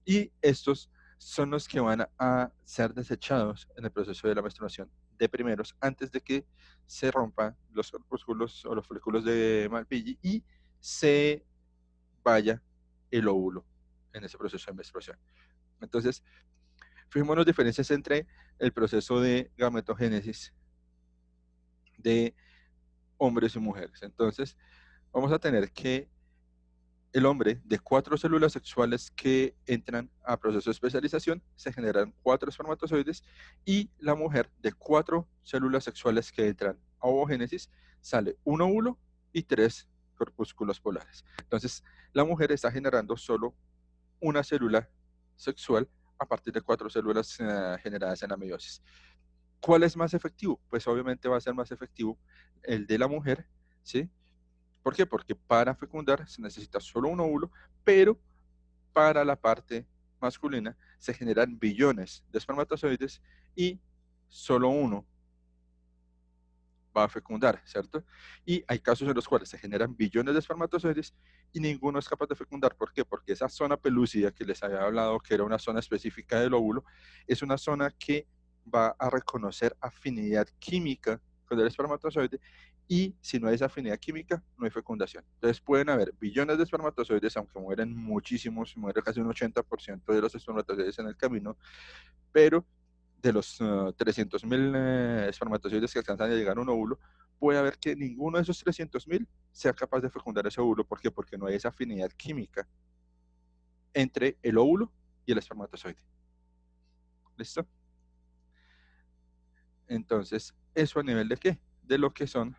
y estos son los que van a ser desechados en el proceso de la menstruación de primeros, antes de que se rompan los corpúsculos o los folículos de Malpighi y se vaya el óvulo en ese proceso de menstruación. Entonces, fijémonos diferencias entre el proceso de gametogénesis de hombres y mujeres. Entonces, vamos a tener que el hombre de 4 células sexuales que entran a proceso de especialización, se generan 4 espermatozoides, y la mujer de 4 células sexuales que entran a ovogénesis, sale un óvulo y 3 corpúsculos polares. Entonces, la mujer está generando solo una célula sexual a partir de 4 células generadas en la meiosis. ¿Cuál es más efectivo? Pues obviamente va a ser más efectivo el de la mujer, ¿sí? ¿Por qué? Porque para fecundar se necesita solo un óvulo, pero para la parte masculina se generan billones de espermatozoides y solo uno va a fecundar, ¿cierto? Y hay casos en los cuales se generan billones de espermatozoides y ninguno es capaz de fecundar. ¿Por qué? Porque esa zona pelúcida que les había hablado, que era una zona específica del óvulo, es una zona que va a reconocer afinidad química con el espermatozoide, y si no hay esa afinidad química, no hay fecundación. Entonces pueden haber billones de espermatozoides, aunque mueren muchísimos, muere casi un 80% de los espermatozoides en el camino, pero de los 300.000 espermatozoides que alcanzan a llegar a un óvulo, puede haber que ninguno de esos 300.000 sea capaz de fecundar ese óvulo. ¿Por qué? Porque no hay esa afinidad química entre el óvulo y el espermatozoide. ¿Listo? Entonces, ¿eso a nivel de qué? De lo que son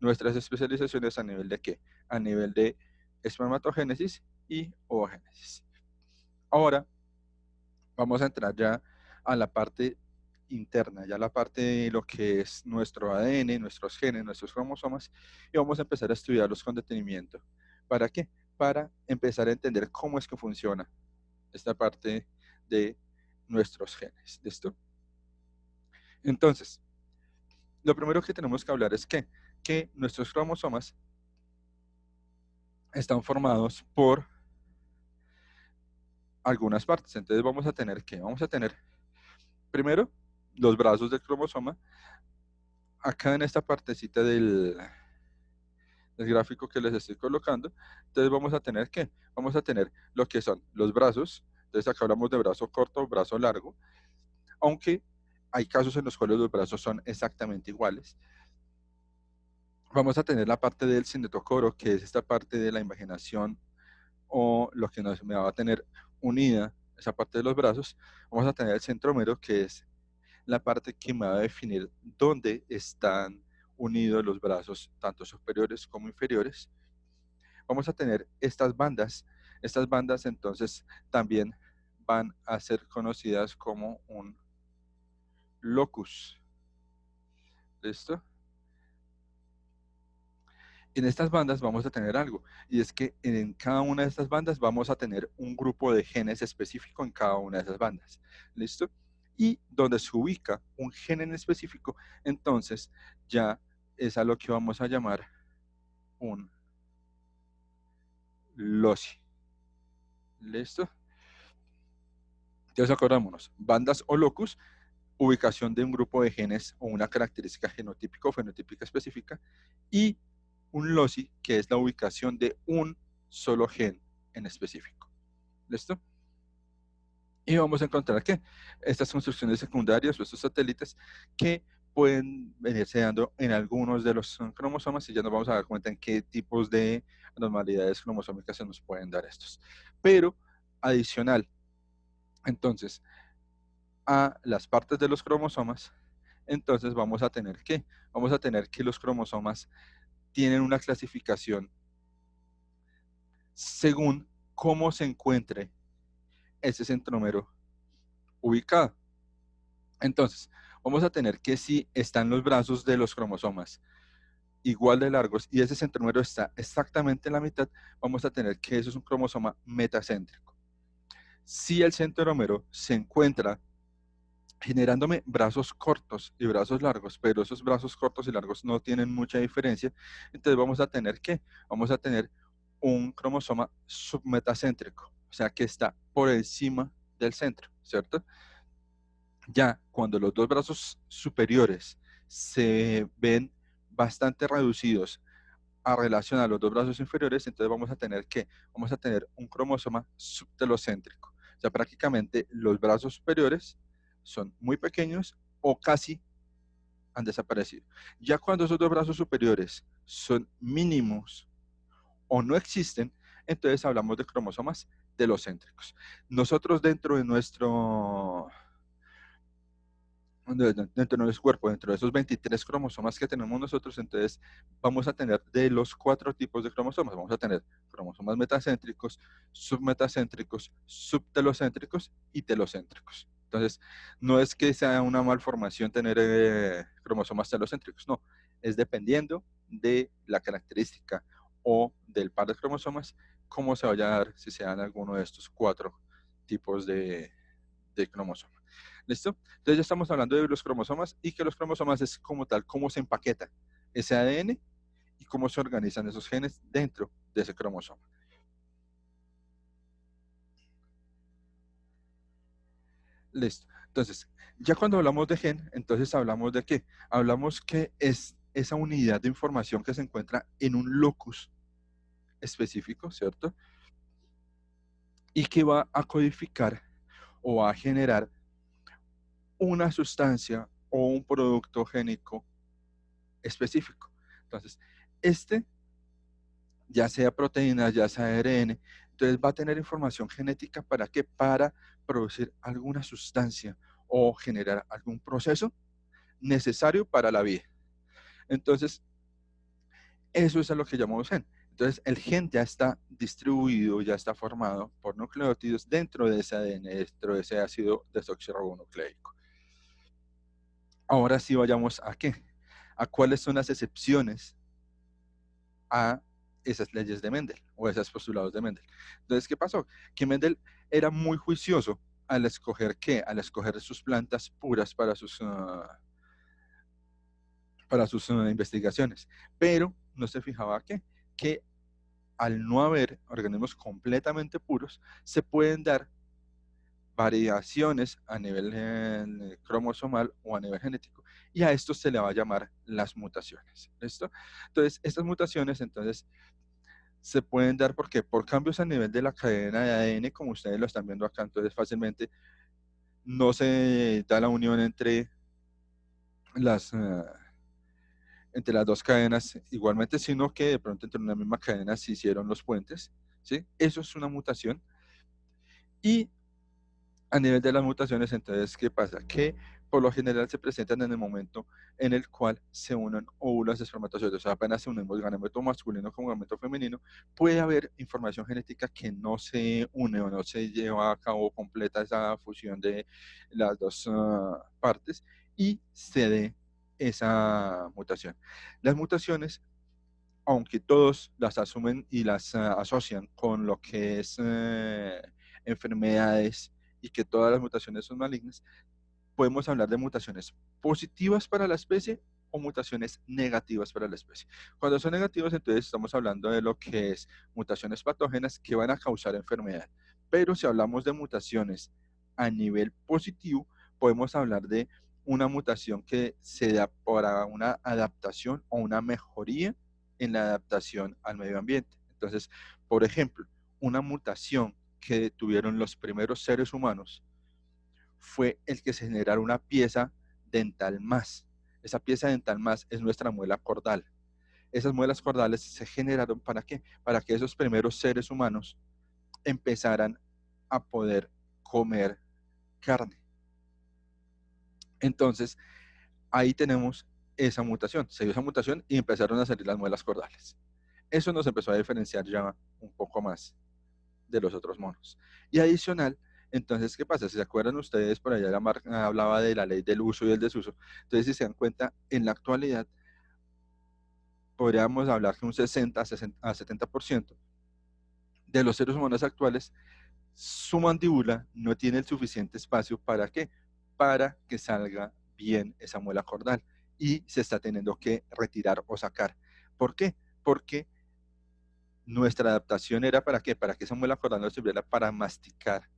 nuestras especializaciones a nivel de qué? A nivel de espermatogénesis y ovogénesis. Ahora, vamos a entrar ya a la parte interna, ya la parte de lo que es nuestro ADN, nuestros genes, nuestros cromosomas, y vamos a empezar a estudiarlos con detenimiento. ¿Para qué? Para empezar a entender cómo es que funciona esta parte de nuestros genes. ¿Listo? Entonces, lo primero que tenemos que hablar es que nuestros cromosomas están formados por algunas partes. Entonces vamos a tener ¿qué? Vamos a tener primero los brazos del cromosoma. Acá en esta partecita del gráfico que les estoy colocando, entonces vamos a tener ¿qué? Vamos a tener lo que son los brazos. Entonces acá hablamos de brazo corto, brazo largo, aunque hay casos en los cuales los brazos son exactamente iguales. Vamos a tener la parte del cinetocoro, que es esta parte de la invaginación, o lo que me va a tener unida esa parte de los brazos. Vamos a tener el centrómero, que es la parte que me va a definir dónde están unidos los brazos, tanto superiores como inferiores. Vamos a tener estas bandas. Estas bandas entonces también van a ser conocidas como un locus. ¿Listo? En estas bandas vamos a tener algo, y es que en cada una de estas bandas vamos a tener un grupo de genes específico en cada una de esas bandas. ¿Listo? Y donde se ubica un gen en específico, entonces ya es a lo que vamos a llamar un loci. ¿Listo? Entonces acordémonos, bandas o locus, ubicación de un grupo de genes o una característica genotípica o fenotípica específica, y un loci, que es la ubicación de un solo gen en específico. ¿Listo? Y vamos a encontrar que estas construcciones secundarias o estos satélites que pueden venirse dando en algunos de los cromosomas, y ya nos vamos a dar cuenta en qué tipos de anormalidades cromosómicas se nos pueden dar estos. Pero adicional, entonces, a las partes de los cromosomas, entonces vamos a tener ¿qué? Vamos a tener que los cromosomas tienen una clasificación según cómo se encuentre ese centrómero ubicado. Entonces, vamos a tener que si están los brazos de los cromosomas igual de largos y ese centrómero está exactamente en la mitad, vamos a tener que eso es un cromosoma metacéntrico. Si el centrómero se encuentra generándome brazos cortos y brazos largos, pero esos brazos cortos y largos no tienen mucha diferencia, entonces vamos a tener ¿qué? Vamos a tener un cromosoma submetacéntrico, o sea que está por encima del centro, ¿cierto? Ya cuando los dos brazos superiores se ven bastante reducidos a relación a los dos brazos inferiores, entonces vamos a tener ¿qué? Vamos a tener un cromosoma subtelocéntrico. O sea, prácticamente los brazos superiores son muy pequeños o casi han desaparecido. Ya cuando esos dos brazos superiores son mínimos o no existen, entonces hablamos de cromosomas telocéntricos. Nosotros dentro de nuestro cuerpo, dentro de esos 23 cromosomas que tenemos nosotros, entonces vamos a tener de los 4 tipos de cromosomas. Vamos a tener cromosomas metacéntricos, submetacéntricos, subtelocéntricos y telocéntricos. Entonces, no es que sea una malformación tener cromosomas telocéntricos, no. Es dependiendo de la característica o del par de cromosomas, cómo se vaya a dar si se dan alguno de estos 4 tipos de cromosomas. ¿Listo? Entonces ya estamos hablando de los cromosomas y que los cromosomas es como tal, cómo se empaqueta ese ADN y cómo se organizan esos genes dentro de ese cromosoma. Listo. Entonces, ya cuando hablamos de gen, entonces hablamos de qué? Hablamos que es esa unidad de información que se encuentra en un locus específico, ¿cierto? Y que va a codificar o a generar una sustancia o un producto génico específico. Entonces, ya sea proteínas, ya sea ARN, entonces va a tener información genética ¿para qué? Para producir alguna sustancia o generar algún proceso necesario para la vida. Entonces, eso es a lo que llamamos gen. Entonces, el gen ya está distribuido, ya está formado por nucleótidos dentro de ese ADN, dentro de ese ácido desoxirribonucleico. Ahora sí vayamos a qué, a cuáles son las excepciones a esas leyes de Mendel o esos postulados de Mendel. Entonces, ¿qué pasó? Que Mendel era muy juicioso al escoger qué, al escoger sus plantas puras para sus investigaciones, pero no se fijaba que al no haber organismos completamente puros, se pueden dar variaciones a nivel cromosomal o a nivel genético, y a esto se le va a llamar las mutaciones. ¿Listo? Entonces, estas mutaciones, entonces, se pueden dar porque por cambios a nivel de la cadena de ADN, como ustedes lo están viendo acá, entonces fácilmente no se da la unión las, uh, entre las dos cadenas igualmente, sino que de pronto entre una misma cadena se hicieron los puentes, ¿sí? Eso es una mutación. Y a nivel de las mutaciones, entonces, ¿qué pasa? Que por lo general se presentan en el momento en el cual se unen óvulos espermatozoides. O sea, apenas se unimos gameto masculino con gameto femenino, puede haber información genética que no se une o no se lleva a cabo completa esa fusión de las dos partes y se dé esa mutación. Las mutaciones, aunque todos las asumen y las asocian con lo que es enfermedades y que todas las mutaciones son malignas, podemos hablar de mutaciones positivas para la especie o mutaciones negativas para la especie. Cuando son negativas, entonces estamos hablando de lo que es mutaciones patógenas que van a causar enfermedad. Pero si hablamos de mutaciones a nivel positivo, podemos hablar de una mutación que se da para una adaptación o una mejoría en la adaptación al medio ambiente. Entonces, por ejemplo, una mutación que tuvieron los primeros seres humanos fue el que se generara una pieza dental más. Esa pieza dental más es nuestra muela cordal. Esas muelas cordales se generaron ¿para qué? Para que esos primeros seres humanos empezaran a poder comer carne. Entonces, ahí tenemos esa mutación. Se dio esa mutación y empezaron a salir las muelas cordales. Eso nos empezó a diferenciar ya un poco más de los otros monos. Y adicional, entonces, ¿qué pasa? Si se acuerdan ustedes, por allá la marca hablaba de la ley del uso y el desuso. Entonces, si se dan cuenta, en la actualidad, podríamos hablar que un 60 a 70% de los seres humanos actuales, su mandíbula no tiene el suficiente espacio ¿para qué? Para que salga bien esa muela cordal y se está teniendo que retirar o sacar. ¿Por qué? Porque nuestra adaptación era ¿para qué? Para que esa muela cordal no sirviera para masticar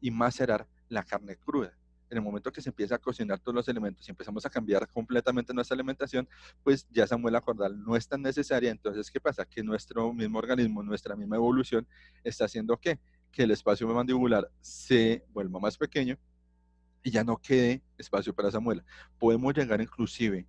y macerar la carne cruda. En el momento que se empieza a cocinar todos los elementos y empezamos a cambiar completamente nuestra alimentación, pues ya esa muela cordal no es tan necesaria. Entonces, ¿qué pasa? Que nuestro mismo organismo, nuestra misma evolución, está haciendo ¿qué? Que el espacio mandibular se vuelva más pequeño y ya no quede espacio para esa muela. Podemos llegar inclusive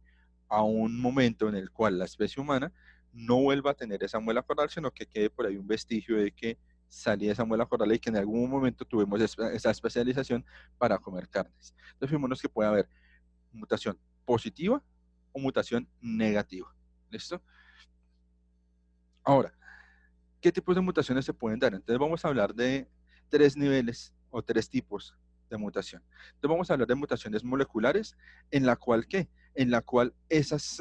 a un momento en el cual la especie humana no vuelva a tener esa muela coral, sino que quede por ahí un vestigio de que salía esa muela coral y que en algún momento tuvimos esa especialización para comer carnes. Entonces, fijémonos que puede haber mutación positiva o mutación negativa. ¿Listo? Ahora, ¿qué tipos de mutaciones se pueden dar? Entonces vamos a hablar de 3 niveles o 3 tipos de mutación. Entonces vamos a hablar de mutaciones moleculares, en la cual ¿qué? En la cual esas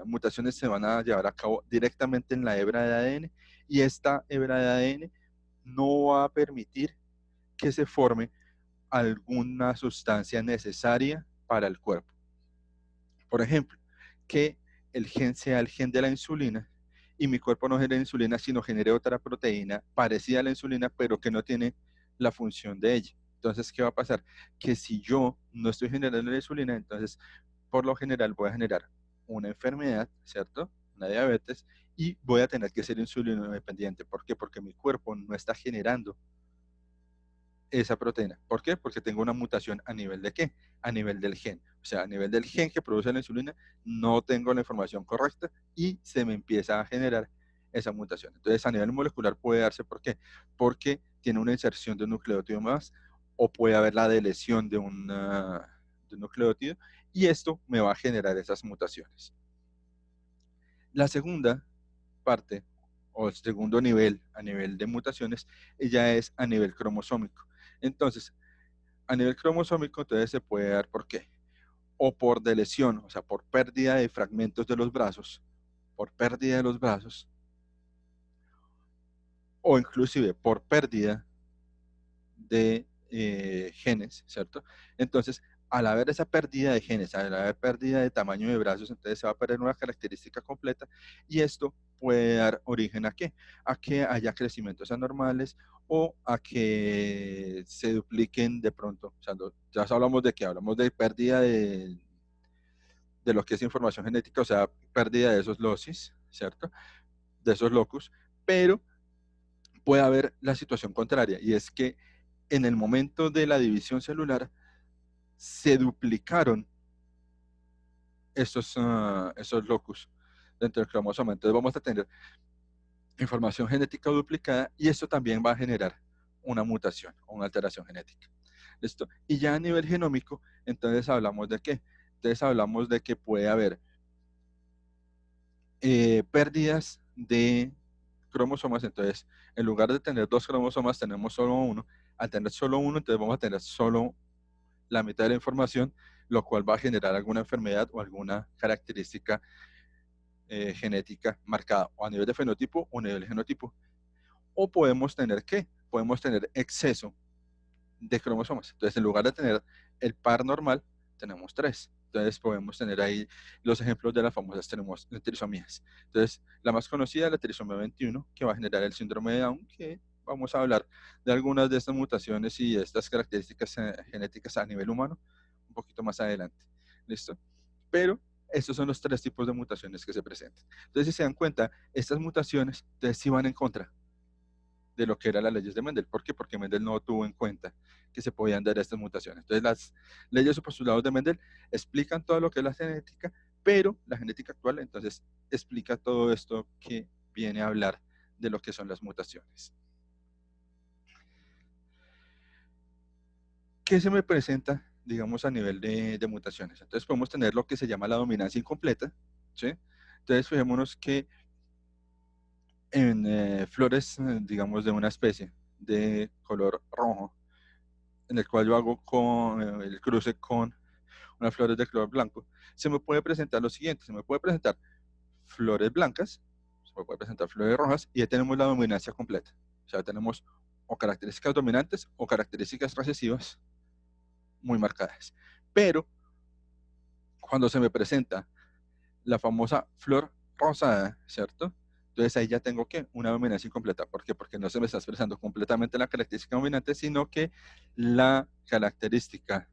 mutaciones se van a llevar a cabo directamente en la hebra de ADN, y esta hebra de ADN no va a permitir que se forme alguna sustancia necesaria para el cuerpo. Por ejemplo, que el gen sea el gen de la insulina y mi cuerpo no genere insulina, sino genere otra proteína parecida a la insulina, pero que no tiene la función de ella. Entonces, ¿qué va a pasar? Que si yo no estoy generando la insulina, entonces, por lo general, voy a generar una enfermedad, ¿cierto? Una diabetes, y voy a tener que ser insulino dependiente. ¿Por qué? Porque mi cuerpo no está generando esa proteína. ¿Por qué? Porque tengo una mutación a nivel de qué? A nivel del gen. O sea, a nivel del gen que produce la insulina, no tengo la información correcta y se me empieza a generar esa mutación. Entonces, a nivel molecular puede darse, ¿por qué? Porque tiene una inserción de un nucleótido más, o puede haber la deleción de un nucleótido, y esto me va a generar esas mutaciones. La segunda parte, o el segundo nivel, a nivel de mutaciones, ya es a nivel cromosómico. Entonces, a nivel cromosómico, entonces se puede dar por qué. O por deleción, o sea, por pérdida de fragmentos de los brazos, por pérdida de los brazos, o inclusive por pérdida de genes, ¿cierto? Entonces, al haber esa pérdida de genes, al haber pérdida de tamaño de brazos, entonces se va a perder una característica completa, y esto puede dar origen a qué? A que haya crecimientos anormales, o a que se dupliquen de pronto. O sea, ya hablamos de qué, hablamos de pérdida de lo que es información genética, o sea, pérdida de esos locis, ¿cierto? De esos locus, pero puede haber la situación contraria, y es que en el momento de la división celular se duplicaron esos locus dentro del cromosoma. Entonces vamos a tener información genética duplicada, y esto también va a generar una mutación o una alteración genética. ¿Listo? Y ya a nivel genómico, entonces hablamos de qué? Entonces hablamos de que puede haber pérdidas de cromosomas. Entonces, en lugar de tener 2 cromosomas, tenemos solo uno. Al tener solo uno, entonces vamos a tener solo la mitad de la información, lo cual va a generar alguna enfermedad o alguna característica genética marcada, o a nivel de fenotipo o a nivel de genotipo. O podemos tener ¿qué? Podemos tener exceso de cromosomas. Entonces, en lugar de tener el par normal, tenemos 3. Entonces, podemos tener ahí los ejemplos de las famosas trisomías. Entonces, la más conocida es la trisomía 21, que va a generar el síndrome de Down, que vamos a hablar de algunas de estas mutaciones y estas características genéticas a nivel humano un poquito más adelante. ¿Listo? Pero estos son los 3 tipos de mutaciones que se presentan. Entonces, si se dan cuenta, estas mutaciones entonces sí van en contra de lo que eran las leyes de Mendel. ¿Por qué? Porque Mendel no tuvo en cuenta que se podían dar estas mutaciones. Entonces, las leyes o postulados de Mendel explican todo lo que es la genética, pero la genética actual entonces explica todo esto que viene a hablar de lo que son las mutaciones. ¿Qué se me presenta, digamos, a nivel de mutaciones? Entonces podemos tener lo que se llama la dominancia incompleta, ¿sí? Entonces fijémonos que en flores, digamos, de una especie de color rojo, en el cual yo hago con el cruce con unas flores de color blanco, se me puede presentar lo siguiente: se me puede presentar flores blancas, se me puede presentar flores rojas, y ya tenemos la dominancia completa. O sea, tenemos o características dominantes o características recesivas muy marcadas. Pero cuando se me presenta la famosa flor rosada, ¿cierto? Entonces ahí ya tengo que una dominancia incompleta. ¿Por qué? Porque no se me está expresando completamente la característica dominante, sino que la característica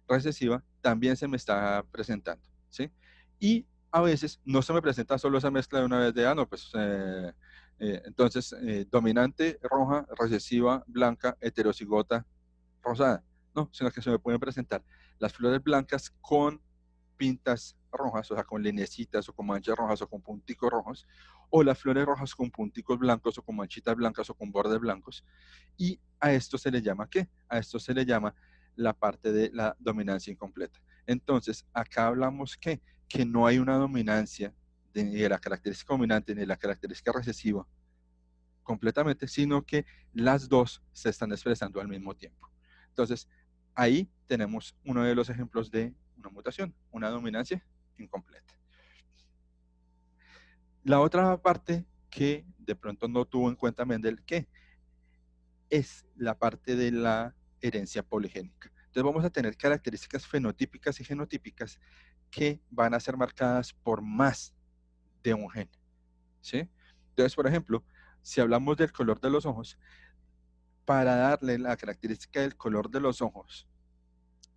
recesiva también se me está presentando, ¿sí? Y a veces no se me presenta solo esa mezcla de una vez de, no, pues entonces dominante roja, recesiva blanca, heterocigota rosada. no, sino que se me pueden presentar las flores blancas con pintas rojas, o sea, con lineecitas o con manchas rojas o con punticos rojos, o las flores rojas con punticos blancos o con manchitas blancas o con bordes blancos. Y a esto se le llama ¿qué? A esto se le llama la parte de la dominancia incompleta. Entonces, acá hablamos que no hay una dominancia ni de la característica dominante ni de la característica recesiva completamente, sino que las dos se están expresando al mismo tiempo. Entonces, ahí tenemos uno de los ejemplos de una mutación, una dominancia incompleta. La otra parte que de pronto no tuvo en cuenta Mendel, ¿qué? Es la parte de la herencia poligénica. Entonces vamos a tener características fenotípicas y genotípicas que van a ser marcadas por más de un gen, ¿sí? Entonces, por ejemplo, si hablamos del color de los ojos, para darle la característica del color de los ojos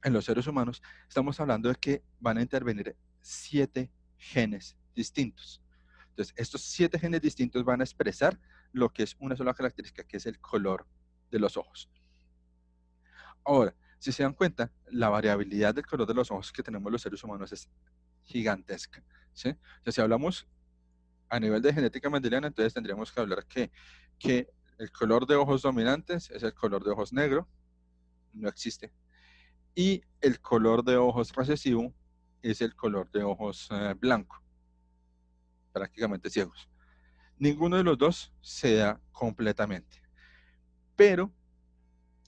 en los seres humanos, estamos hablando de que van a intervenir 7 genes distintos. Entonces, estos 7 genes distintos van a expresar lo que es una sola característica, que es el color de los ojos. Ahora, si se dan cuenta, la variabilidad del color de los ojos que tenemos los seres humanos es gigantesca, ¿sí? O sea, si hablamos a nivel de genética mendeliana, entonces tendríamos que hablar que el color de ojos dominantes es el color de ojos negro, no existe, y el color de ojos recesivo es el color de ojos blanco, prácticamente ciegos. Ninguno de los dos se da completamente, pero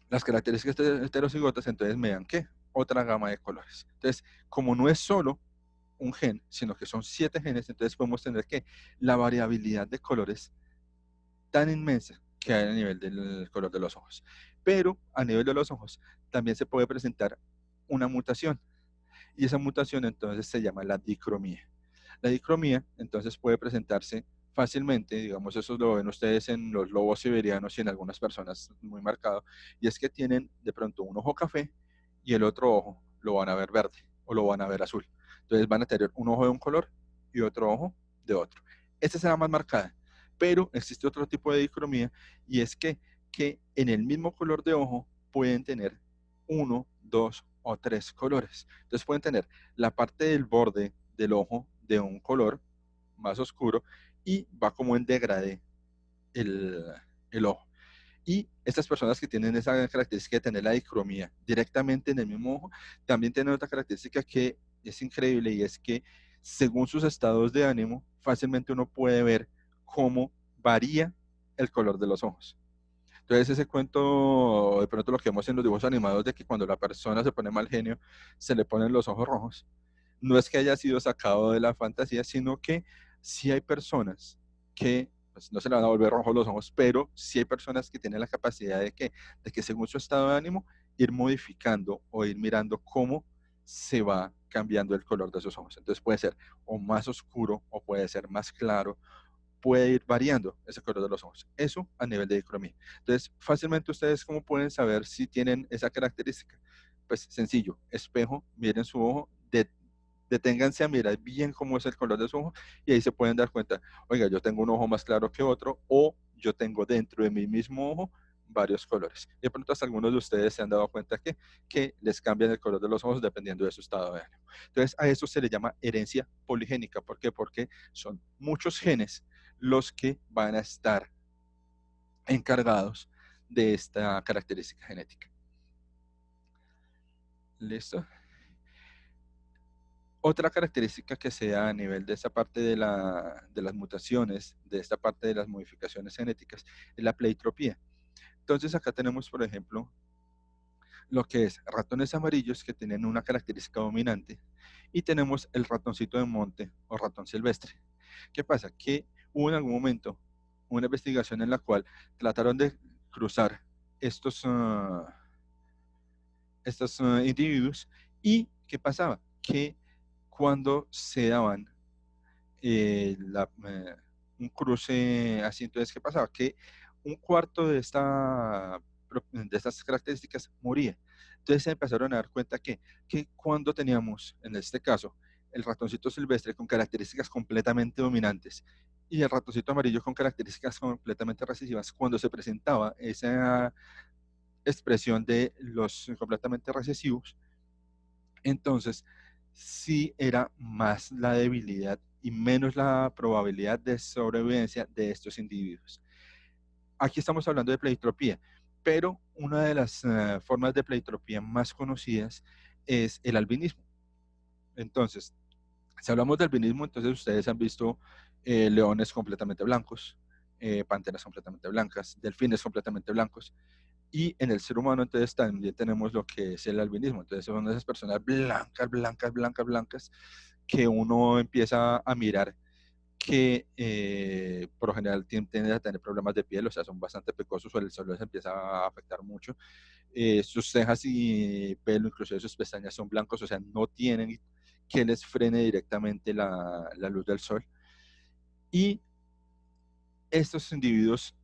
las características heterocigotas entonces me dan ¿qué? Otra gama de colores. Entonces, como no es solo un gen, sino que son 7 genes, entonces podemos tener que la variabilidad de colores tan inmensa que hay a nivel del color de los ojos. Pero a nivel de los ojos también se puede presentar una mutación, y esa mutación entonces se llama la dicromía. La dicromía entonces puede presentarse fácilmente, digamos, eso lo ven ustedes en los lobos siberianos y en algunas personas muy marcado, y es que tienen de pronto un ojo café y el otro ojo lo van a ver verde o lo van a ver azul. Entonces van a tener un ojo de un color y otro ojo de otro. Esta será más marcada, pero existe otro tipo de dicromía, y es que en el mismo color de ojo pueden tener 1, 2 o 3 colores. Entonces pueden tener la parte del borde del ojo de un color más oscuro y va como en degradé el, el ojo. Y estas personas que tienen esa característica de tener la dicromía directamente en el mismo ojo, también tienen otra característica que es increíble, y es que según sus estados de ánimo, fácilmente uno puede ver cómo varía el color de los ojos. Entonces ese cuento, de pronto lo que vemos en los dibujos animados de que cuando la persona se pone mal genio, se le ponen los ojos rojos, no es que haya sido sacado de la fantasía, sino que sí hay personas que pues, no se le van a volver rojos los ojos, pero sí hay personas que tienen la capacidad de que según su estado de ánimo, ir modificando o ir mirando cómo se va cambiando el color de sus ojos. Entonces puede ser o más oscuro o puede ser más claro, puede ir variando ese color de los ojos. Eso a nivel de dicromía. Entonces, fácilmente ustedes cómo pueden saber si tienen esa característica. Pues sencillo, espejo, miren su ojo, deténganse a mirar bien cómo es el color de su ojo, y ahí se pueden dar cuenta, oiga, yo tengo un ojo más claro que otro, o yo tengo dentro de mi mismo ojo varios colores. Y de pronto hasta algunos de ustedes se han dado cuenta que les cambian el color de los ojos dependiendo de su estado de ánimo. Entonces a eso se le llama herencia poligénica. ¿Por qué? Porque son muchos genes los que van a estar encargados de esta característica genética. ¿Listo? Otra característica que se da a nivel de esta parte de las mutaciones, de esta parte de las modificaciones genéticas, es la pleitropía. Entonces acá tenemos, por ejemplo, lo que es ratones amarillos que tienen una característica dominante, y tenemos el ratoncito de monte o ratón silvestre. ¿Qué pasa? Que hubo en algún momento una investigación en la cual trataron de cruzar estos individuos, y ¿qué pasaba? Que cuando se daban un cruce así, entonces, ¿qué pasaba? Que un cuarto de estas características moría. Entonces se empezaron a dar cuenta que cuando teníamos, en este caso, el ratoncito silvestre con características completamente dominantes y el ratoncito amarillo con características completamente recesivas, cuando se presentaba expresión de los completamente recesivos, entonces sí era más la debilidad y menos la probabilidad de sobrevivencia de estos individuos. Aquí estamos hablando de pleitropía, pero una de las formas de pleitropía más conocidas es el albinismo. Entonces, si hablamos de albinismo, entonces ustedes han visto leones completamente blancos, panteras completamente blancas, delfines completamente blancos, y en el ser humano entonces también tenemos lo que es el albinismo. Entonces son esas personas blancas, blancas, blancas, blancas, que uno empieza a mirar que por lo general tienden a tener problemas de piel, o sea, son bastante pecosos, o el sol les empieza a afectar mucho. Sus cejas y pelo, incluso sus pestañas son blancos, o sea, no tienen que les frene directamente la luz del sol. Y estos individuos,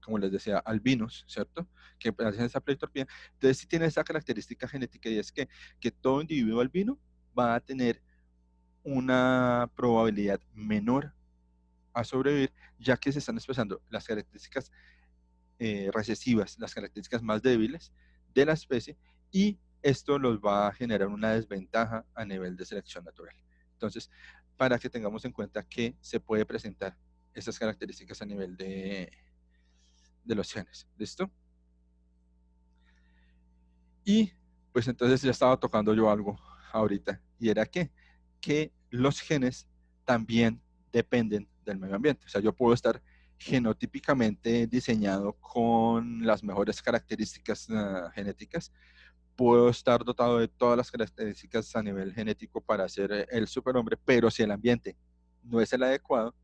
como les decía, albinos, ¿cierto? Que hacen esa pleitropía. Entonces sí tiene esa característica genética, y es que todo individuo albino va a tener una probabilidad menor a sobrevivir, ya que se están expresando las características recesivas, las características más débiles de la especie, y esto los va a generar una desventaja a nivel de selección natural. Entonces, para que tengamos en cuenta que se puede presentar esas características a nivel de los genes. ¿Listo? Y pues entonces ya estaba tocando yo algo ahorita, y era que los genes también dependen del medio ambiente. O sea, yo puedo estar genotípicamente diseñado con las mejores características genéticas, puedo estar dotado de todas las características a nivel genético para ser el superhombre, pero si el ambiente no es el adecuado,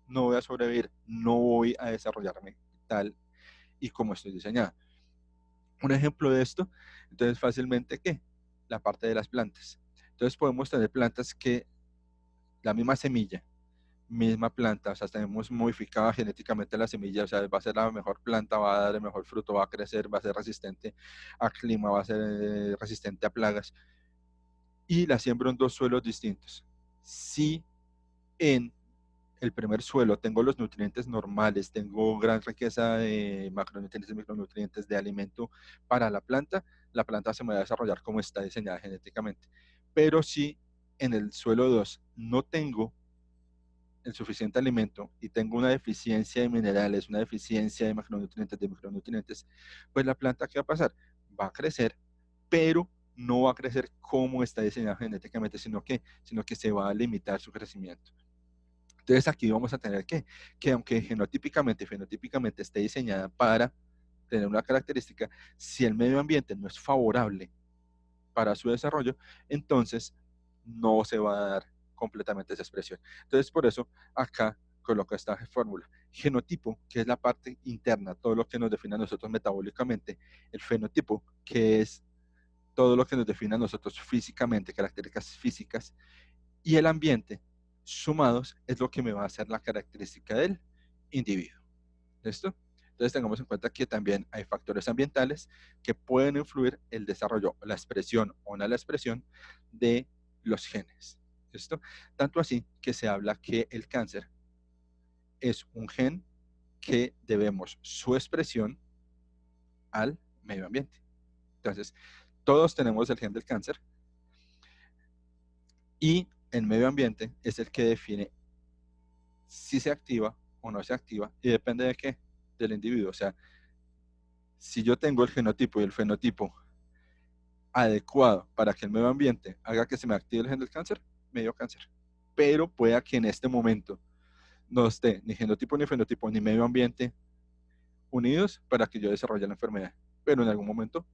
no voy a sobrevivir, no voy a desarrollarme tal y como estoy diseñado. Un ejemplo de esto, entonces fácilmente, ¿qué? La parte de las plantas. Entonces podemos tener plantas que la misma semilla, misma planta, o sea, tenemos modificada genéticamente la semilla, o sea, va a ser la mejor planta, va a dar el mejor fruto, va a crecer, va a ser resistente a clima, va a ser resistente a plagas, y la siembro en dos suelos distintos. Si en el primer suelo tengo los nutrientes normales, tengo gran riqueza de macronutrientes y micronutrientes de alimento para la planta se me va a desarrollar como está diseñada genéticamente. Pero si en el suelo 2 no tengo el suficiente alimento y tengo una deficiencia de minerales, una deficiencia de micronutrientes, pues la planta, ¿qué va a pasar? Va a crecer, pero no va a crecer como está diseñada genéticamente, sino que se va a limitar su crecimiento. Entonces aquí vamos a tener que aunque fenotípicamente esté diseñada para tener una característica, si el medio ambiente no es favorable para su desarrollo, entonces no se va a dar completamente esa expresión. Entonces por eso acá coloco esta fórmula. Genotipo, que es la parte interna, todo lo que nos define a nosotros metabólicamente, el fenotipo, que es todo lo que nos define a nosotros físicamente, características físicas, y el ambiente sumados es lo que me va a hacer la característica del individuo. ¿Listo? Entonces tengamos en cuenta que también hay factores ambientales que pueden influir el desarrollo, la expresión o no la expresión de los genes. ¿Listo? Tanto así que se habla que el cáncer es un gen que debemos su expresión al medio ambiente. Entonces, todos tenemos el gen del cáncer, y el medio ambiente es el que define si se activa o no se activa, y depende de qué, del individuo. O sea, si yo tengo el genotipo y el fenotipo adecuado para que el medio ambiente haga que se me active el gen del cáncer, me dio cáncer. Pero pueda que en este momento no esté ni genotipo, ni fenotipo, ni medio ambiente unidos para que yo desarrolle la enfermedad, pero en algún momento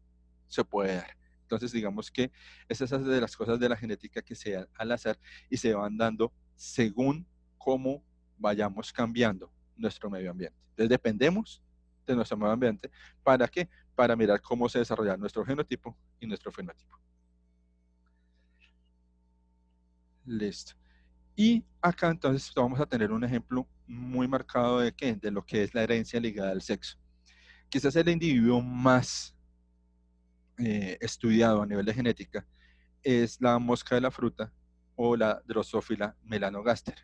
se puede dar. Entonces, digamos que esas son de las cosas de la genética que se dan al azar y se van dando según cómo vayamos cambiando nuestro medio ambiente. Entonces, dependemos de nuestro medio ambiente. ¿Para qué? Para mirar cómo se desarrolla nuestro genotipo y nuestro fenotipo. Listo. Y acá entonces vamos a tener un ejemplo muy marcado de qué, de lo que es la herencia ligada al sexo. Quizás el individuo más estudiado a nivel de genética es la mosca de la fruta o la Drosophila melanogaster.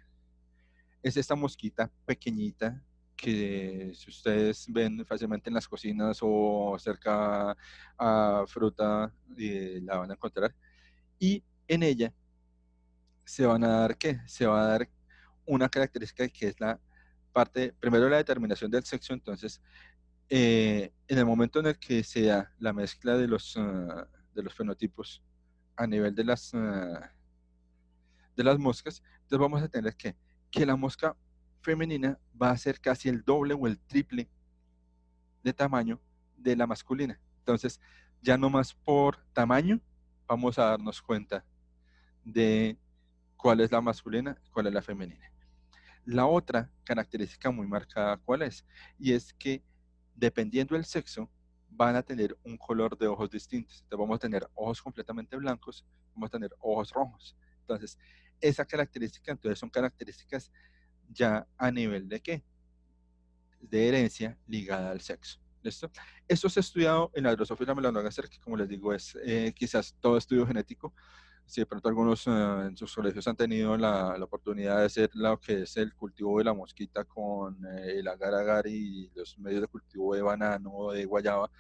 Es esta mosquita pequeñita que si ustedes ven fácilmente en las cocinas o cerca a fruta, la van a encontrar. Y en ella se van a dar, ¿qué? Se va a dar una característica que es la parte, primero la determinación del sexo. Entonces, en el momento en el que se da la mezcla de los fenotipos a nivel de las moscas, entonces vamos a tener que la mosca femenina va a ser casi el doble o el triple de tamaño de la masculina. Entonces, ya no más por tamaño, vamos a darnos cuenta de cuál es la masculina y cuál es la femenina. La otra característica muy marcada, ¿cuál es? Y es que dependiendo del sexo, van a tener un color de ojos distintos. Entonces vamos a tener ojos completamente blancos, vamos a tener ojos rojos. Entonces, esa característica, entonces son características ya a nivel de ¿qué? De herencia ligada al sexo. ¿Listo? Esto se ha estudiado en la Drosophila melanogaster, que como les digo es quizás todo estudio genético. Si de pronto algunos en sus colegios han tenido la oportunidad de hacer lo que es el cultivo de la mosquita con el agar-agar y los medios de cultivo de banano o de guayaba,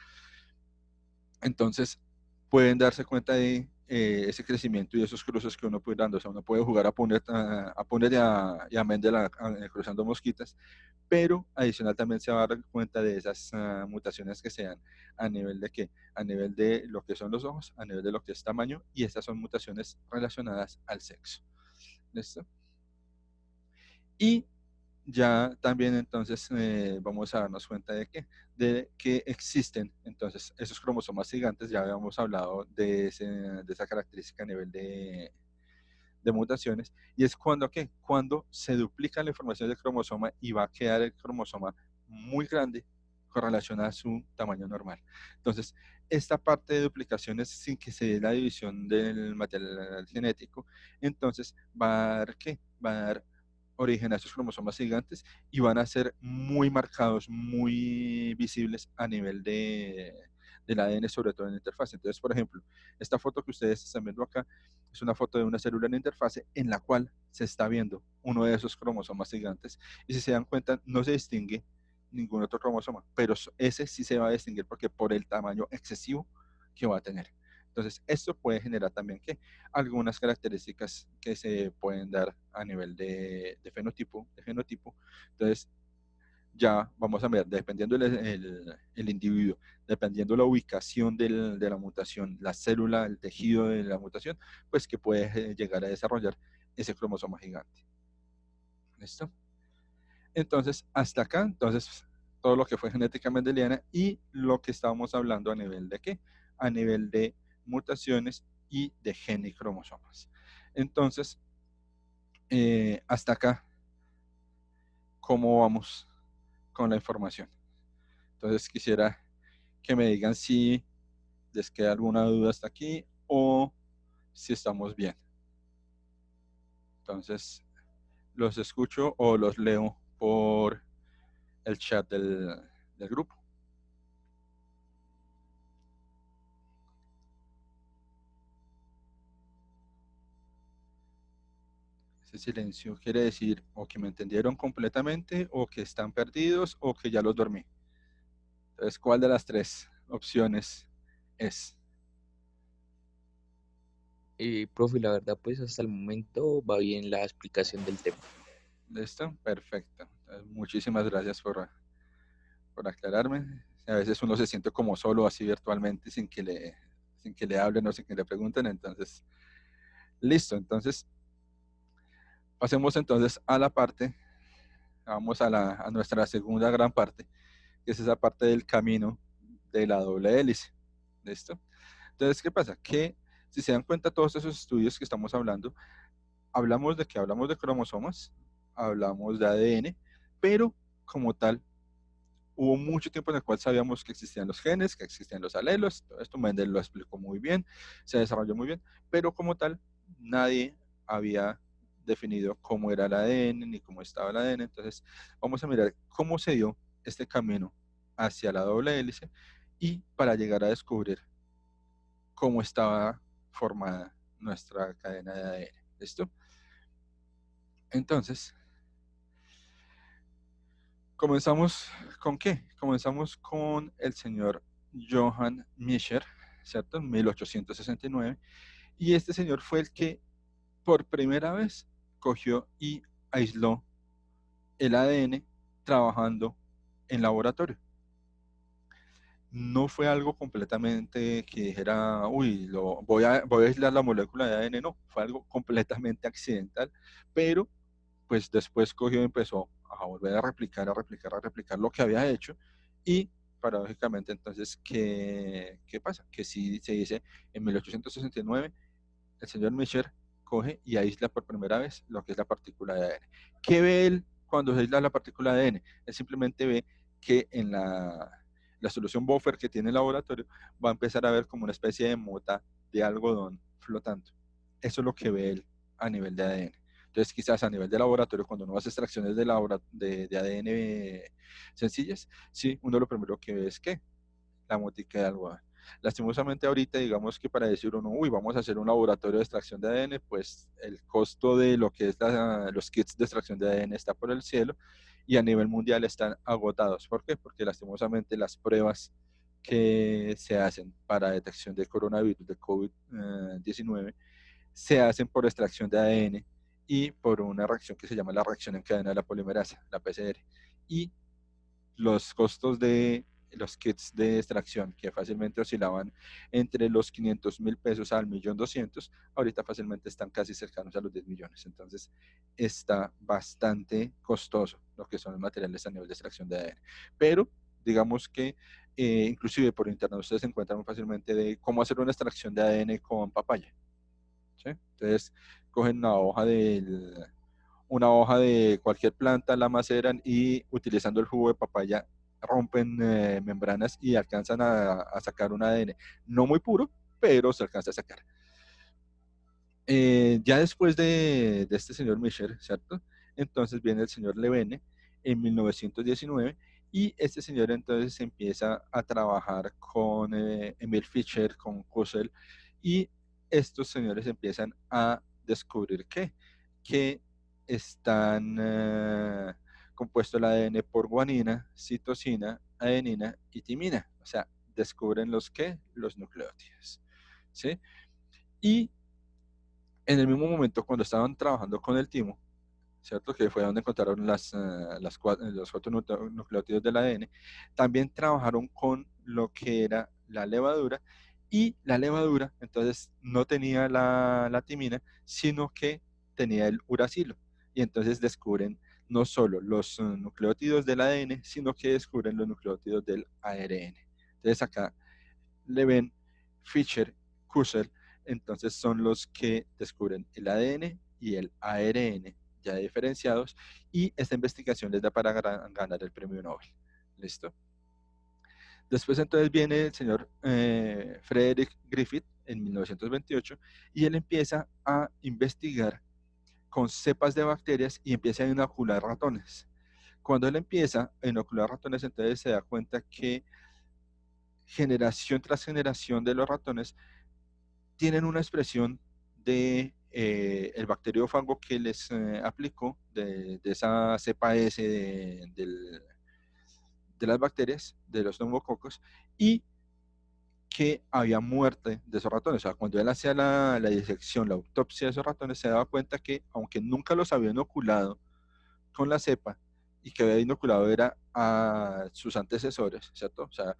entonces pueden darse cuenta de ese crecimiento y esos cruces que uno puede ir dando. O sea, uno puede jugar a Punet y a Mendel cruzando mosquitas, pero adicional también se va a dar cuenta de esas mutaciones que se dan a nivel de qué, a nivel de lo que son los ojos, a nivel de lo que es tamaño, y estas son mutaciones relacionadas al sexo. ¿Listo? Y ya también entonces vamos a darnos cuenta de que existen entonces esos cromosomas gigantes. Ya habíamos hablado de esa característica a nivel de mutaciones, y es cuando se duplica la información del cromosoma y va a quedar el cromosoma muy grande con relación a su tamaño normal. Entonces, esta parte de duplicaciones sin que se dé la división del material genético, entonces va a dar va a dar origen a esos cromosomas gigantes y van a ser muy marcados, muy visibles a nivel del ADN, sobre todo en la interfaz. Entonces, por ejemplo, esta foto que ustedes están viendo acá es una foto de una célula en la interfase en la cual se está viendo uno de esos cromosomas gigantes, y si se dan cuenta no se distingue ningún otro cromosoma, pero ese sí se va a distinguir porque por el tamaño excesivo que va a tener. Entonces, esto puede generar también algunas características que se pueden dar a nivel de fenotipo, de genotipo. Entonces, ya vamos a ver, dependiendo el individuo, dependiendo la ubicación de la mutación, la célula, el tejido de la mutación, pues que puede llegar a desarrollar ese cromosoma gigante. ¿Listo? Entonces, hasta acá, entonces, todo lo que fue genética mendeliana y lo que estábamos hablando a nivel de ¿qué? A nivel de mutaciones y de genes y cromosomas. Entonces, hasta acá, ¿cómo vamos con la información? Entonces, quisiera que me digan si les queda alguna duda hasta aquí o si estamos bien. Entonces, los escucho o los leo por el chat del grupo. Ese silencio quiere decir o que me entendieron completamente, o que están perdidos, o que ya los dormí. Entonces, ¿cuál de las tres opciones es? Profe, la verdad, pues hasta el momento va bien la explicación del tema. ¿Listo? Perfecto. Entonces, muchísimas gracias por aclararme. A veces uno se siente como solo así virtualmente sin que le hablen o sin que le pregunten. Entonces, listo. Entonces, pasemos entonces a la parte, vamos a nuestra segunda gran parte, que es esa parte del camino de la doble hélice. ¿Listo? Entonces, ¿qué pasa? Que si se dan cuenta todos esos estudios que estamos hablando, hablamos de cromosomas, hablamos de ADN, pero como tal, hubo mucho tiempo en el cual sabíamos que existían los genes, que existían los alelos. Todo esto Mendel lo explicó muy bien, se desarrolló muy bien, pero como tal, nadie había definido cómo era el ADN ni cómo estaba el ADN. Entonces, vamos a mirar cómo se dio este camino hacia la doble hélice y para llegar a descubrir cómo estaba formada nuestra cadena de ADN. ¿Listo? Entonces, Comenzamos con qué? Comenzamos con el señor Johann Mischer, ¿cierto? En 1869. Y este señor fue el que por primera vez cogió y aisló el ADN trabajando en laboratorio. No fue algo completamente que dijera, uy, voy a aislar la molécula de ADN, no, fue algo completamente accidental, pero pues después cogió y empezó a volver a replicar, a replicar, a replicar lo que había hecho y paradójicamente entonces, ¿qué pasa? Que sí se dice en 1869 el señor Mischer coge y aísla por primera vez lo que es la partícula de ADN. ¿Qué ve él cuando se aísla la partícula de ADN? Él simplemente ve que en la solución buffer que tiene el laboratorio va a empezar a ver como una especie de mota de algodón flotando. Eso es lo que ve él a nivel de ADN. Entonces, quizás a nivel de laboratorio, cuando uno hace extracciones de ADN sencillas, sí, uno lo primero que ve es que la motica de algodón. Lastimosamente ahorita, digamos que para decir uno, uy, vamos a hacer un laboratorio de extracción de ADN, pues el costo de lo que es los kits de extracción de ADN está por el cielo y a nivel mundial están agotados. ¿Por qué? Porque lastimosamente las pruebas que se hacen para detección de coronavirus, de COVID-19, se hacen por extracción de ADN y por una reacción que se llama la reacción en cadena de la polimerasa, la PCR. Y los costos de los kits de extracción que fácilmente oscilaban entre los 500.000 pesos al 1.200.000, ahorita fácilmente están casi cercanos a los 10 millones. Entonces está bastante costoso lo que son los materiales a nivel de extracción de ADN. Pero digamos que inclusive por internet ustedes encuentran muy fácilmente de cómo hacer una extracción de ADN con papaya. ¿Sí? Entonces cogen una hoja de cualquier planta, la maceran y utilizando el jugo de papaya rompen membranas y alcanzan a sacar un ADN. No muy puro, pero se alcanza a sacar. Ya después de este señor Mischer, ¿cierto? Entonces viene el señor Levene en 1919 y este señor entonces empieza a trabajar con Emil Fischer, con Kussel y estos señores empiezan a descubrir que están compuesto el ADN por guanina, citosina, adenina y timina. O sea, descubren los nucleótidos. ¿Sí? Y en el mismo momento, cuando estaban trabajando con el timo, ¿cierto? Que fue donde encontraron los cuatro nucleótidos del ADN, también trabajaron con lo que era la levadura, y la levadura entonces no tenía la timina, sino que tenía el uracilo. Y entonces descubren no solo los nucleótidos del ADN, sino que descubren los nucleótidos del ARN. Entonces acá le ven Fischer, Kussel, entonces son los que descubren el ADN y el ARN ya diferenciados, y esta investigación les da para ganar el premio Nobel. ¿Listo? Después entonces viene el señor Frederick Griffith en 1928 y él empieza a investigar con cepas de bacterias y empieza a inocular ratones. Cuando él empieza a inocular ratones, entonces se da cuenta que generación tras generación de los ratones tienen una expresión de el bacteriófago que les aplicó, de esa cepa S de las bacterias, de los neumococos, y que había muerte de esos ratones. O sea, cuando él hacía la disección, la autopsia de esos ratones, se daba cuenta que, aunque nunca los había inoculado con la cepa, y que había inoculado era a sus antecesores, ¿cierto? O sea,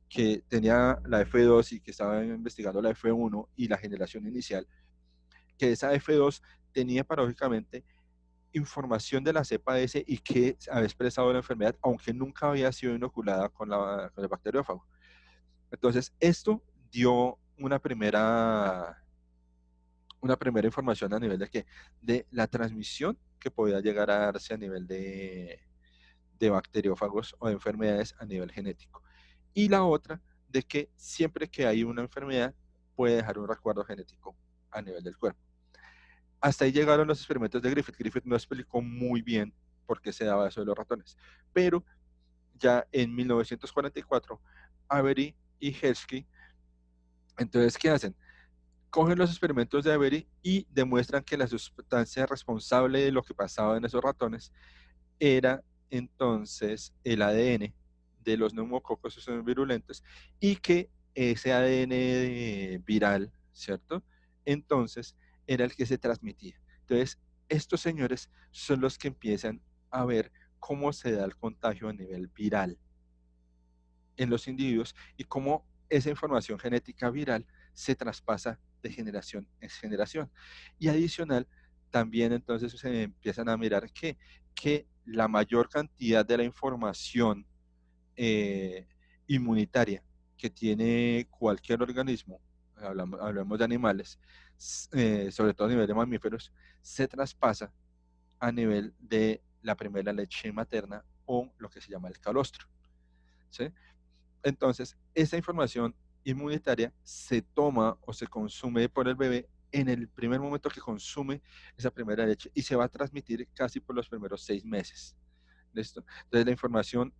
que tenía la F2 y que estaba investigando la F1 y la generación inicial, que esa F2 tenía paradójicamente información de la cepa S y que había expresado la enfermedad, aunque nunca había sido inoculada con el bacteriófago. Entonces, esto dio una primera información a nivel de la transmisión que podía llegar a darse a nivel de bacteriófagos o de enfermedades a nivel genético. Y la otra, de que siempre que hay una enfermedad puede dejar un recuerdo genético a nivel del cuerpo. Hasta ahí llegaron los experimentos de Griffith. Griffith no explicó muy bien por qué se daba eso de los ratones, pero ya en 1944, Avery y Hershey, entonces, ¿qué hacen? Cogen los experimentos de Avery y demuestran que la sustancia responsable de lo que pasaba en esos ratones era entonces el ADN de los neumococos son virulentos y que ese ADN viral, ¿cierto? Entonces era el que se transmitía. Entonces, estos señores son los que empiezan a ver cómo se da el contagio a nivel viral en los individuos y cómo esa información genética viral se traspasa de generación en generación. Y adicional, también entonces se empiezan a mirar que la mayor cantidad de la información inmunitaria que tiene cualquier organismo, hablamos de animales, sobre todo a nivel de mamíferos, se traspasa a nivel de la primera leche materna o lo que se llama el calostro. ¿Sí? Entonces, esa información inmunitaria se toma o se consume por el bebé en el primer momento que consume esa primera leche y se va a transmitir casi por los primeros 6 meses. ¿Listo? Entonces, la información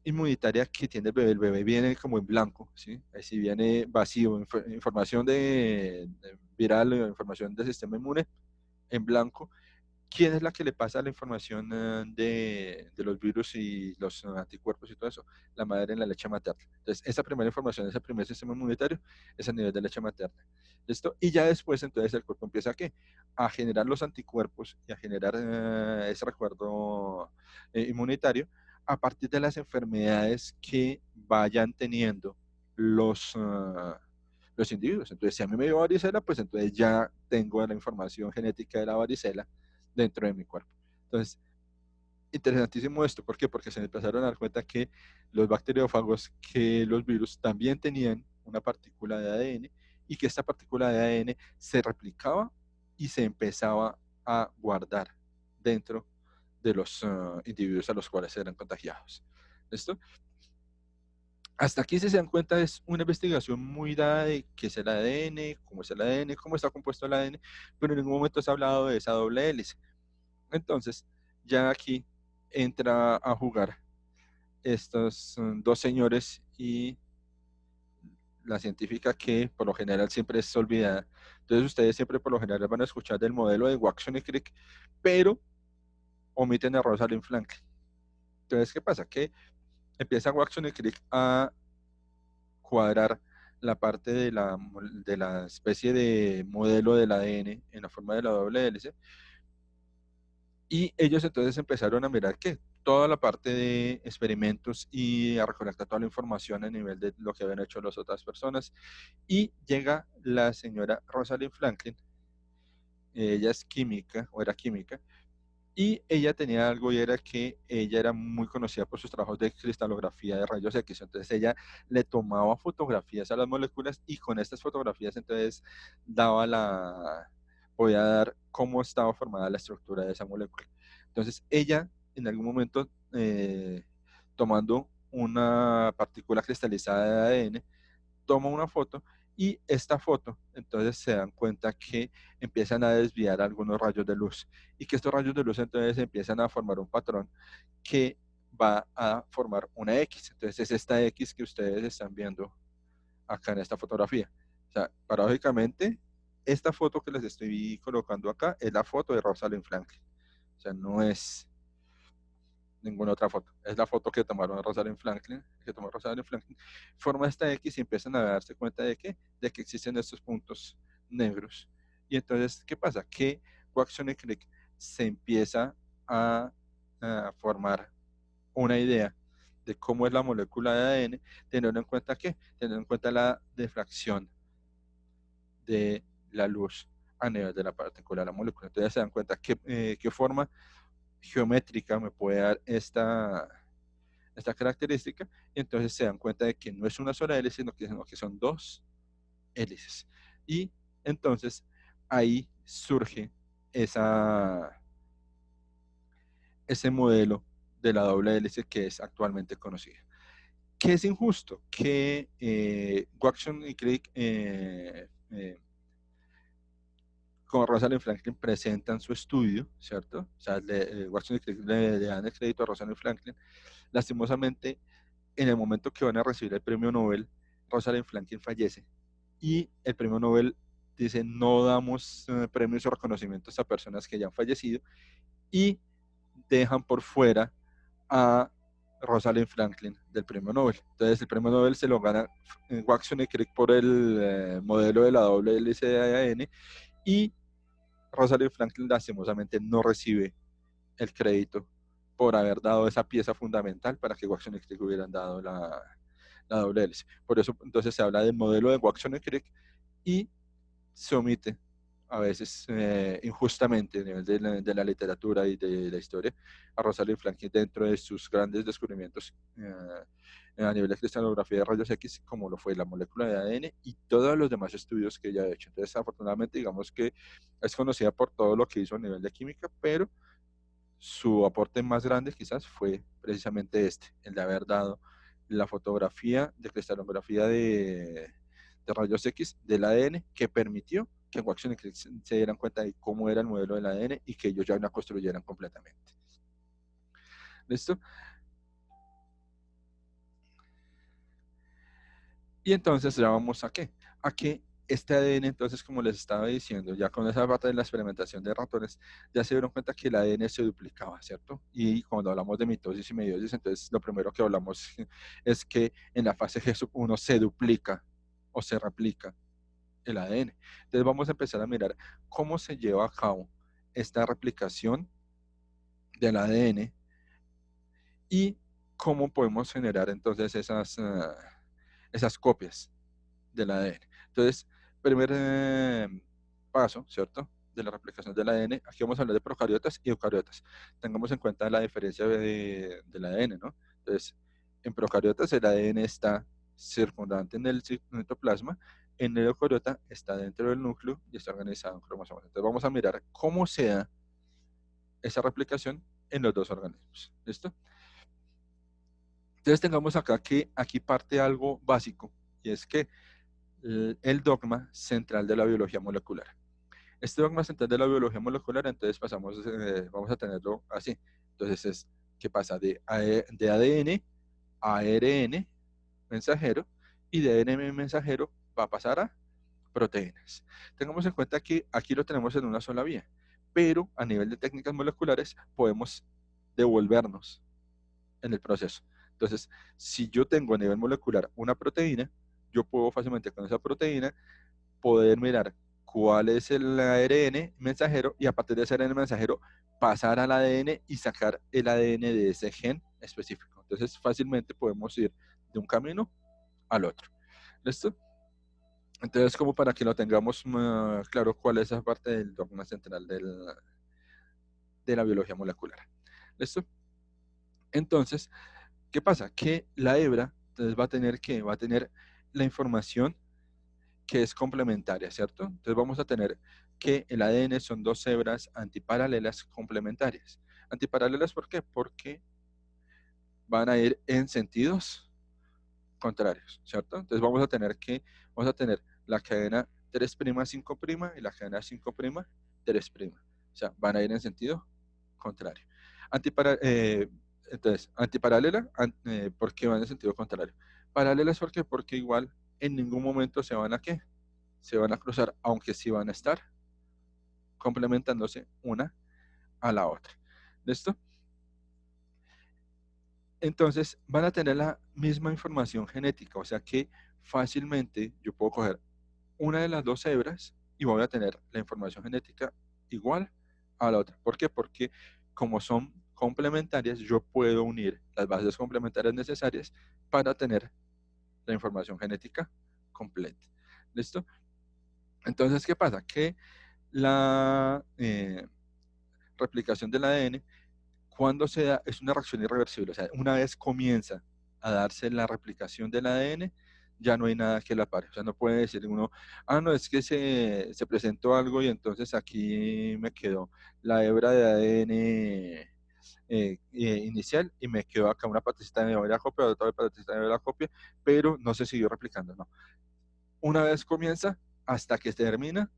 inmunitaria que tiene el bebé viene como en blanco, ¿sí? Así viene vacío, información de viral, información del sistema inmune en blanco. ¿Quién es la que le pasa la información de los virus y los anticuerpos y todo eso? La madre en la leche materna. Entonces, esa primera información, ese primer sistema inmunitario, es a nivel de leche materna. ¿Listo? Y ya después, entonces, el cuerpo empieza a generar los anticuerpos y a generar ese recuerdo inmunitario a partir de las enfermedades que vayan teniendo los individuos. Entonces, si a mí me dio varicela, pues entonces ya tengo la información genética de la varicela dentro de mi cuerpo. Entonces, interesantísimo esto. ¿Por qué? Porque se empezaron a dar cuenta que los bacteriófagos, que los virus también tenían una partícula de ADN y que esta partícula de ADN se replicaba y se empezaba a guardar dentro de los individuos a los cuales eran contagiados. ¿Listo? Hasta aquí, si se dan cuenta, es una investigación muy dada de qué es el ADN, cómo es el ADN, cómo está compuesto el ADN, pero en ningún momento se ha hablado de esa doble hélice. Entonces, ya aquí entra a jugar estos dos señores y la científica que por lo general siempre es olvidada. Entonces, ustedes siempre por lo general van a escuchar del modelo de Watson y Crick, pero omiten a Rosalind Franklin. Entonces, ¿qué pasa? Que empieza Watson y Crick a cuadrar la parte de la especie de modelo del ADN en la forma de la doble hélice. Y ellos entonces empezaron a mirar que toda la parte de experimentos y a recolectar toda la información a nivel de lo que habían hecho las otras personas. Y llega la señora Rosalind Franklin, ella es química, o era química, y ella tenía algo y era que ella era muy conocida por sus trabajos de cristalografía de rayos X. Entonces ella le tomaba fotografías a las moléculas y con estas fotografías entonces podía dar cómo estaba formada la estructura de esa molécula. Entonces ella en algún momento tomando una partícula cristalizada de ADN, toma una foto y esta foto, entonces se dan cuenta que empiezan a desviar algunos rayos de luz y que estos rayos de luz entonces empiezan a formar un patrón que va a formar una X. Entonces es esta X que ustedes están viendo acá en esta fotografía. O sea, paradójicamente, esta foto que les estoy colocando acá es la foto de Rosalind Franklin. O sea, no es ninguna otra foto. Es la foto que tomaron Rosalind Franklin, forma esta X y empiezan a darse cuenta de que existen estos puntos negros. Y entonces, ¿qué pasa? Que Watson y Crick se empieza a formar una idea de cómo es la molécula de ADN, teniendo en cuenta la diffracción de la luz a nivel de la partícula de la molécula. Entonces se dan cuenta qué forma geométrica me puede dar esta característica, y entonces se dan cuenta de que no es una sola hélice, sino que son dos hélices. Y entonces ahí surge ese modelo de la doble hélice que es actualmente conocida. ¿Qué es injusto? Que Watson y Crick con Rosalind Franklin presentan su estudio, ¿cierto? O sea, Watson y Crick le dan el crédito a Rosalind Franklin. Lastimosamente, en el momento que van a recibir el premio Nobel, Rosalind Franklin fallece y el premio Nobel dice no damos premios o reconocimientos a personas que ya han fallecido y dejan por fuera a Rosalind Franklin del premio Nobel. Entonces el premio Nobel se lo gana Watson y Crick por el modelo de la doble hélice de ADN, y Rosalind Franklin lastimosamente no recibe el crédito por haber dado esa pieza fundamental para que Watson y Crick hubieran dado la doble hélice. Por eso entonces se habla del modelo de Watson y Crick y se omite a veces injustamente a nivel de la literatura y de la historia a Rosalind Franklin dentro de sus grandes descubrimientos a nivel de cristalografía de rayos X, como lo fue la molécula de ADN y todos los demás estudios que ella ha hecho. Entonces, afortunadamente, digamos que es conocida por todo lo que hizo a nivel de química, pero su aporte más grande quizás fue precisamente el de haber dado la fotografía de cristalografía de rayos X del ADN que permitió que Watson y Crick se dieran cuenta de cómo era el modelo del ADN y que ellos ya la construyeran completamente. ¿Listo? Y entonces ya vamos a qué? A que este ADN, entonces, como les estaba diciendo, ya con esa parte de la experimentación de ratones, ya se dieron cuenta que el ADN se duplicaba, ¿cierto? Y cuando hablamos de mitosis y meiosis, entonces lo primero que hablamos es que en la fase G1 se duplica o se replica el ADN. Entonces vamos a empezar a mirar cómo se lleva a cabo esta replicación del ADN y cómo podemos generar entonces esas copias del ADN. Entonces, primer paso, ¿cierto? De la replicación del ADN, aquí vamos a hablar de procariotas y eucariotas. Tengamos en cuenta la diferencia del ADN, ¿no? Entonces, en procariotas el ADN está circundante en el citoplasma, en el eucariota está dentro del núcleo y está organizado en cromosomas. Entonces, vamos a mirar cómo se da esa replicación en los dos organismos. ¿Listo? Entonces, tengamos acá que aquí parte algo básico, y es que el dogma central de la biología molecular. Este dogma central de la biología molecular, entonces vamos a tenerlo así. Entonces es que pasa de ADN a ARN mensajero, y de ARN mensajero va a pasar a proteínas. Tengamos en cuenta que aquí lo tenemos en una sola vía, pero a nivel de técnicas moleculares podemos devolvernos en el proceso. Entonces, si yo tengo a nivel molecular una proteína, yo puedo fácilmente con esa proteína poder mirar cuál es el ARN mensajero y a partir de ese ARN mensajero pasar al ADN y sacar el ADN de ese gen específico. Entonces fácilmente podemos ir de un camino al otro. ¿Listo? Entonces, como para que lo tengamos claro cuál es esa parte del dogma central de la biología molecular. ¿Listo? Entonces, ¿qué pasa? Que la hebra entonces va a tener la información que es complementaria, ¿cierto? Entonces vamos a tener que el ADN son dos hebras antiparalelas complementarias. Antiparalelas, ¿por qué? Porque van a ir en sentidos contrarios, ¿cierto? Entonces vamos a tener la cadena 3', 5' y la cadena 5', 3'. O sea, van a ir en sentido contrario. Entonces, antiparalela, porque van en sentido contrario. Paralelas, ¿por qué? Porque igual en ningún momento se van a ¿qué? Se van a cruzar, aunque sí van a estar complementándose una a la otra. ¿Listo? Entonces van a tener la misma información genética, o sea que fácilmente yo puedo coger una de las dos hebras y voy a tener la información genética igual a la otra. ¿Por qué? Porque como son complementarias, yo puedo unir las bases complementarias necesarias para tener la información genética completa. ¿Listo? Entonces, ¿qué pasa? Que la replicación del ADN, cuando se da, es una reacción irreversible. O sea, una vez comienza a darse la replicación del ADN, ya no hay nada que la pare. O sea, no puede decir uno, ah, no, es que se presentó algo y entonces aquí me quedó la hebra de ADN inicial y me quedó acá una partecita de la copia, otra partecita de la copia, pero no se siguió replicando, no. Una vez comienza, hasta que se termina,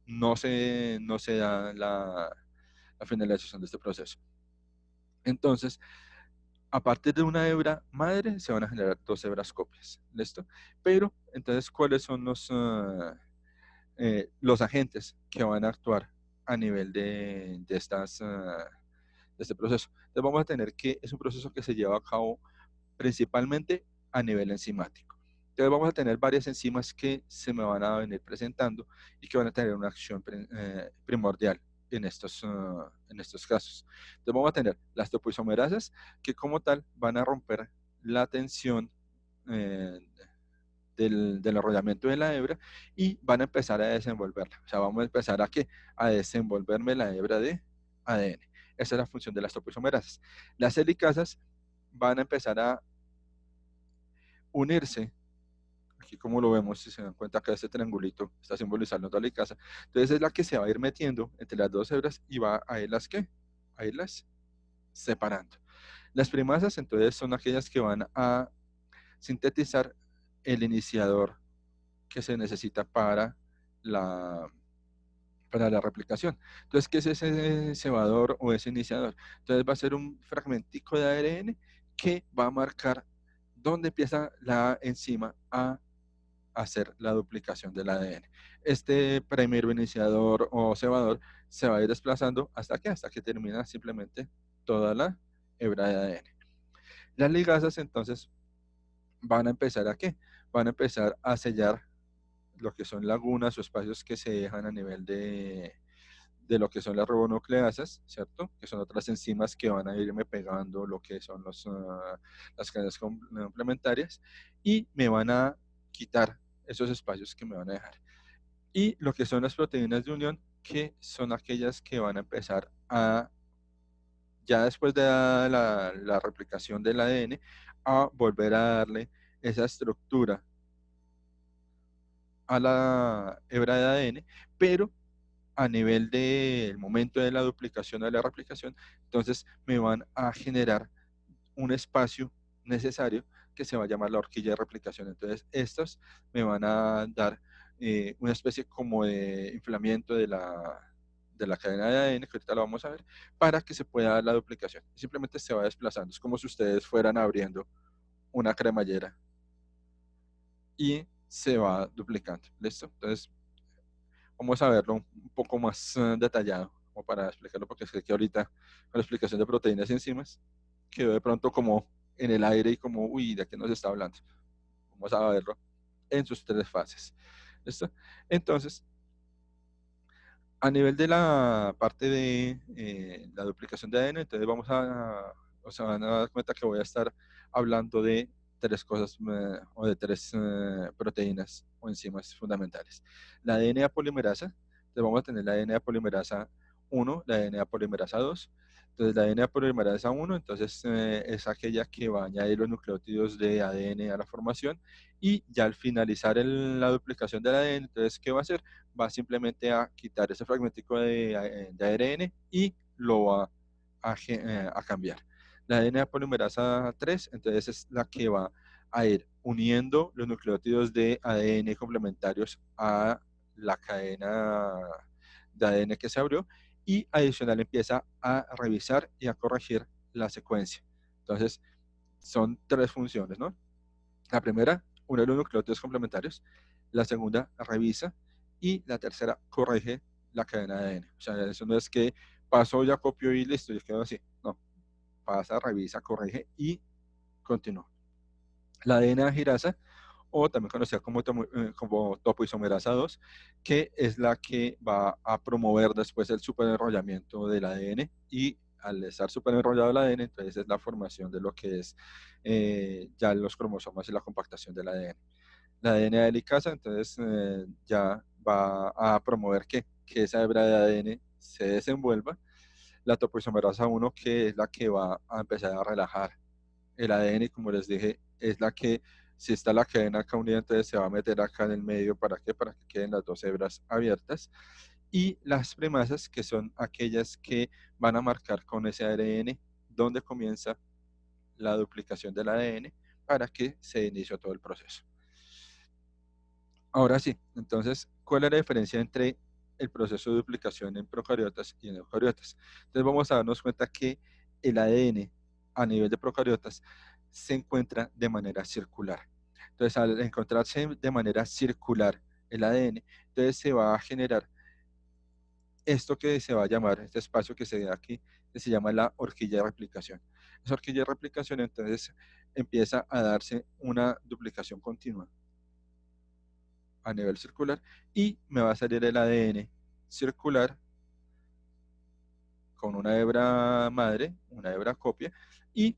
no se da la finalización de este proceso. Entonces, a partir de una hebra madre se van a generar dos hebras copias. ¿Listo? Pero, entonces, ¿cuáles son los agentes que van a actuar a nivel de de este proceso. Entonces vamos a tener que es un proceso que se lleva a cabo principalmente a nivel enzimático. Entonces vamos a tener varias enzimas que se me van a venir presentando y que van a tener una acción primordial en estos casos. Entonces vamos a tener las topoisomerasas que como tal van a romper la tensión eh, del enrollamiento de la hebra y van a empezar a desenvolverla. O sea, vamos a empezar a desenvolverme la hebra de ADN. Esa es la función de las topoisomerasas. Las helicasas van a empezar a unirse. Aquí como lo vemos, si se dan cuenta que este triangulito está simbolizando la helicasa. Entonces es la que se va a ir metiendo entre las dos hebras y va a irlas, ¿qué? A irlas separando. Las primasas entonces son aquellas que van a sintetizar el iniciador que se necesita la, para la replicación. Entonces, ¿qué es ese cebador o ese iniciador? Entonces va a ser un fragmentico de ARN que va a marcar dónde empieza la enzima a hacer la duplicación del ADN. Este primero iniciador o cebador se va a ir desplazando hasta que termina simplemente toda la hebra de ADN. Las ligasas entonces van a empezar ¿a qué? Van a empezar a sellar lo que son lagunas o espacios que se dejan a nivel de lo que son las ribonucleasas, ¿cierto? Que son otras enzimas que van a irme pegando lo que son las cadenas complementarias y me van a quitar esos espacios que me van a dejar. Y lo que son las proteínas de unión, que son aquellas que van a empezar ya después de la replicación del ADN, a volver a darle esa estructura a la hebra de ADN, pero a nivel del momento de la duplicación o de la replicación, entonces me van a generar un espacio necesario que se va a llamar la horquilla de replicación. Entonces, estos me van a dar una especie como de inflamiento de la cadena de ADN, que ahorita lo vamos a ver, para que se pueda dar la duplicación. Simplemente se va desplazando. Es como si ustedes fueran abriendo una cremallera y se va duplicando. ¿Listo? Entonces, vamos a verlo un poco más detallado, como para explicarlo, porque sé que ahorita con la explicación de proteínas y enzimas quedó de pronto como en el aire y como, uy, ¿de qué nos está hablando? Vamos a verlo en sus tres fases. ¿Listo? Entonces, a nivel de la parte de la duplicación de ADN, entonces o sea, van a dar cuenta que voy a estar hablando de tres cosas o de tres proteínas o enzimas fundamentales. La DNA polimerasa, entonces vamos a tener la DNA polimerasa 1, la DNA polimerasa 2. Entonces la DNA polimerasa 1, entonces es aquella que va a añadir los nucleótidos de ADN a la formación y ya al finalizar la duplicación del ADN, entonces ¿qué va a hacer? Va simplemente a quitar ese fragmentico de ARN y lo va a cambiar. La ADN polimerasa 3, entonces es la que va a ir uniendo los nucleótidos de ADN complementarios a la cadena de ADN que se abrió y adicional empieza a revisar y a corregir la secuencia. Entonces, son tres funciones, ¿no? La primera, une los nucleótidos complementarios. La segunda, revisa. Y la tercera, corrige la cadena de ADN. O sea, eso no es que pasó, ya copió y listo, y quedó así. No, pasa, revisa, corrige y continúa. La ADN girasa, o también conocida como topoisomerasa 2, que es la que va a promover después el superenrollamiento del ADN y al estar superenrollado el ADN, entonces es la formación de lo que es ya los cromosomas y la compactación del ADN. La DNA helicasa, entonces ya va a promover que esa hebra de ADN se desenvuelva. La topoisomerasa 1, que es la que va a empezar a relajar el ADN, como les dije, es la que, si está la cadena acá unida, entonces se va a meter acá en el medio, ¿para qué? Para que queden las dos hebras abiertas. Y las premasas, que son aquellas que van a marcar con ese ARN donde comienza la duplicación del ADN para que se inicie todo el proceso. Ahora sí, entonces, ¿cuál es la diferencia entre el proceso de duplicación en procariotas y en eucariotas? Entonces vamos a darnos cuenta que el ADN a nivel de procariotas se encuentra de manera circular. Entonces, al encontrarse de manera circular el ADN, entonces se va a generar esto que se va a llamar, este espacio que se da aquí, que se llama la horquilla de replicación. Esa horquilla de replicación entonces empieza a darse una duplicación continua a nivel circular y me va a salir el ADN circular con una hebra madre, una hebra copia, y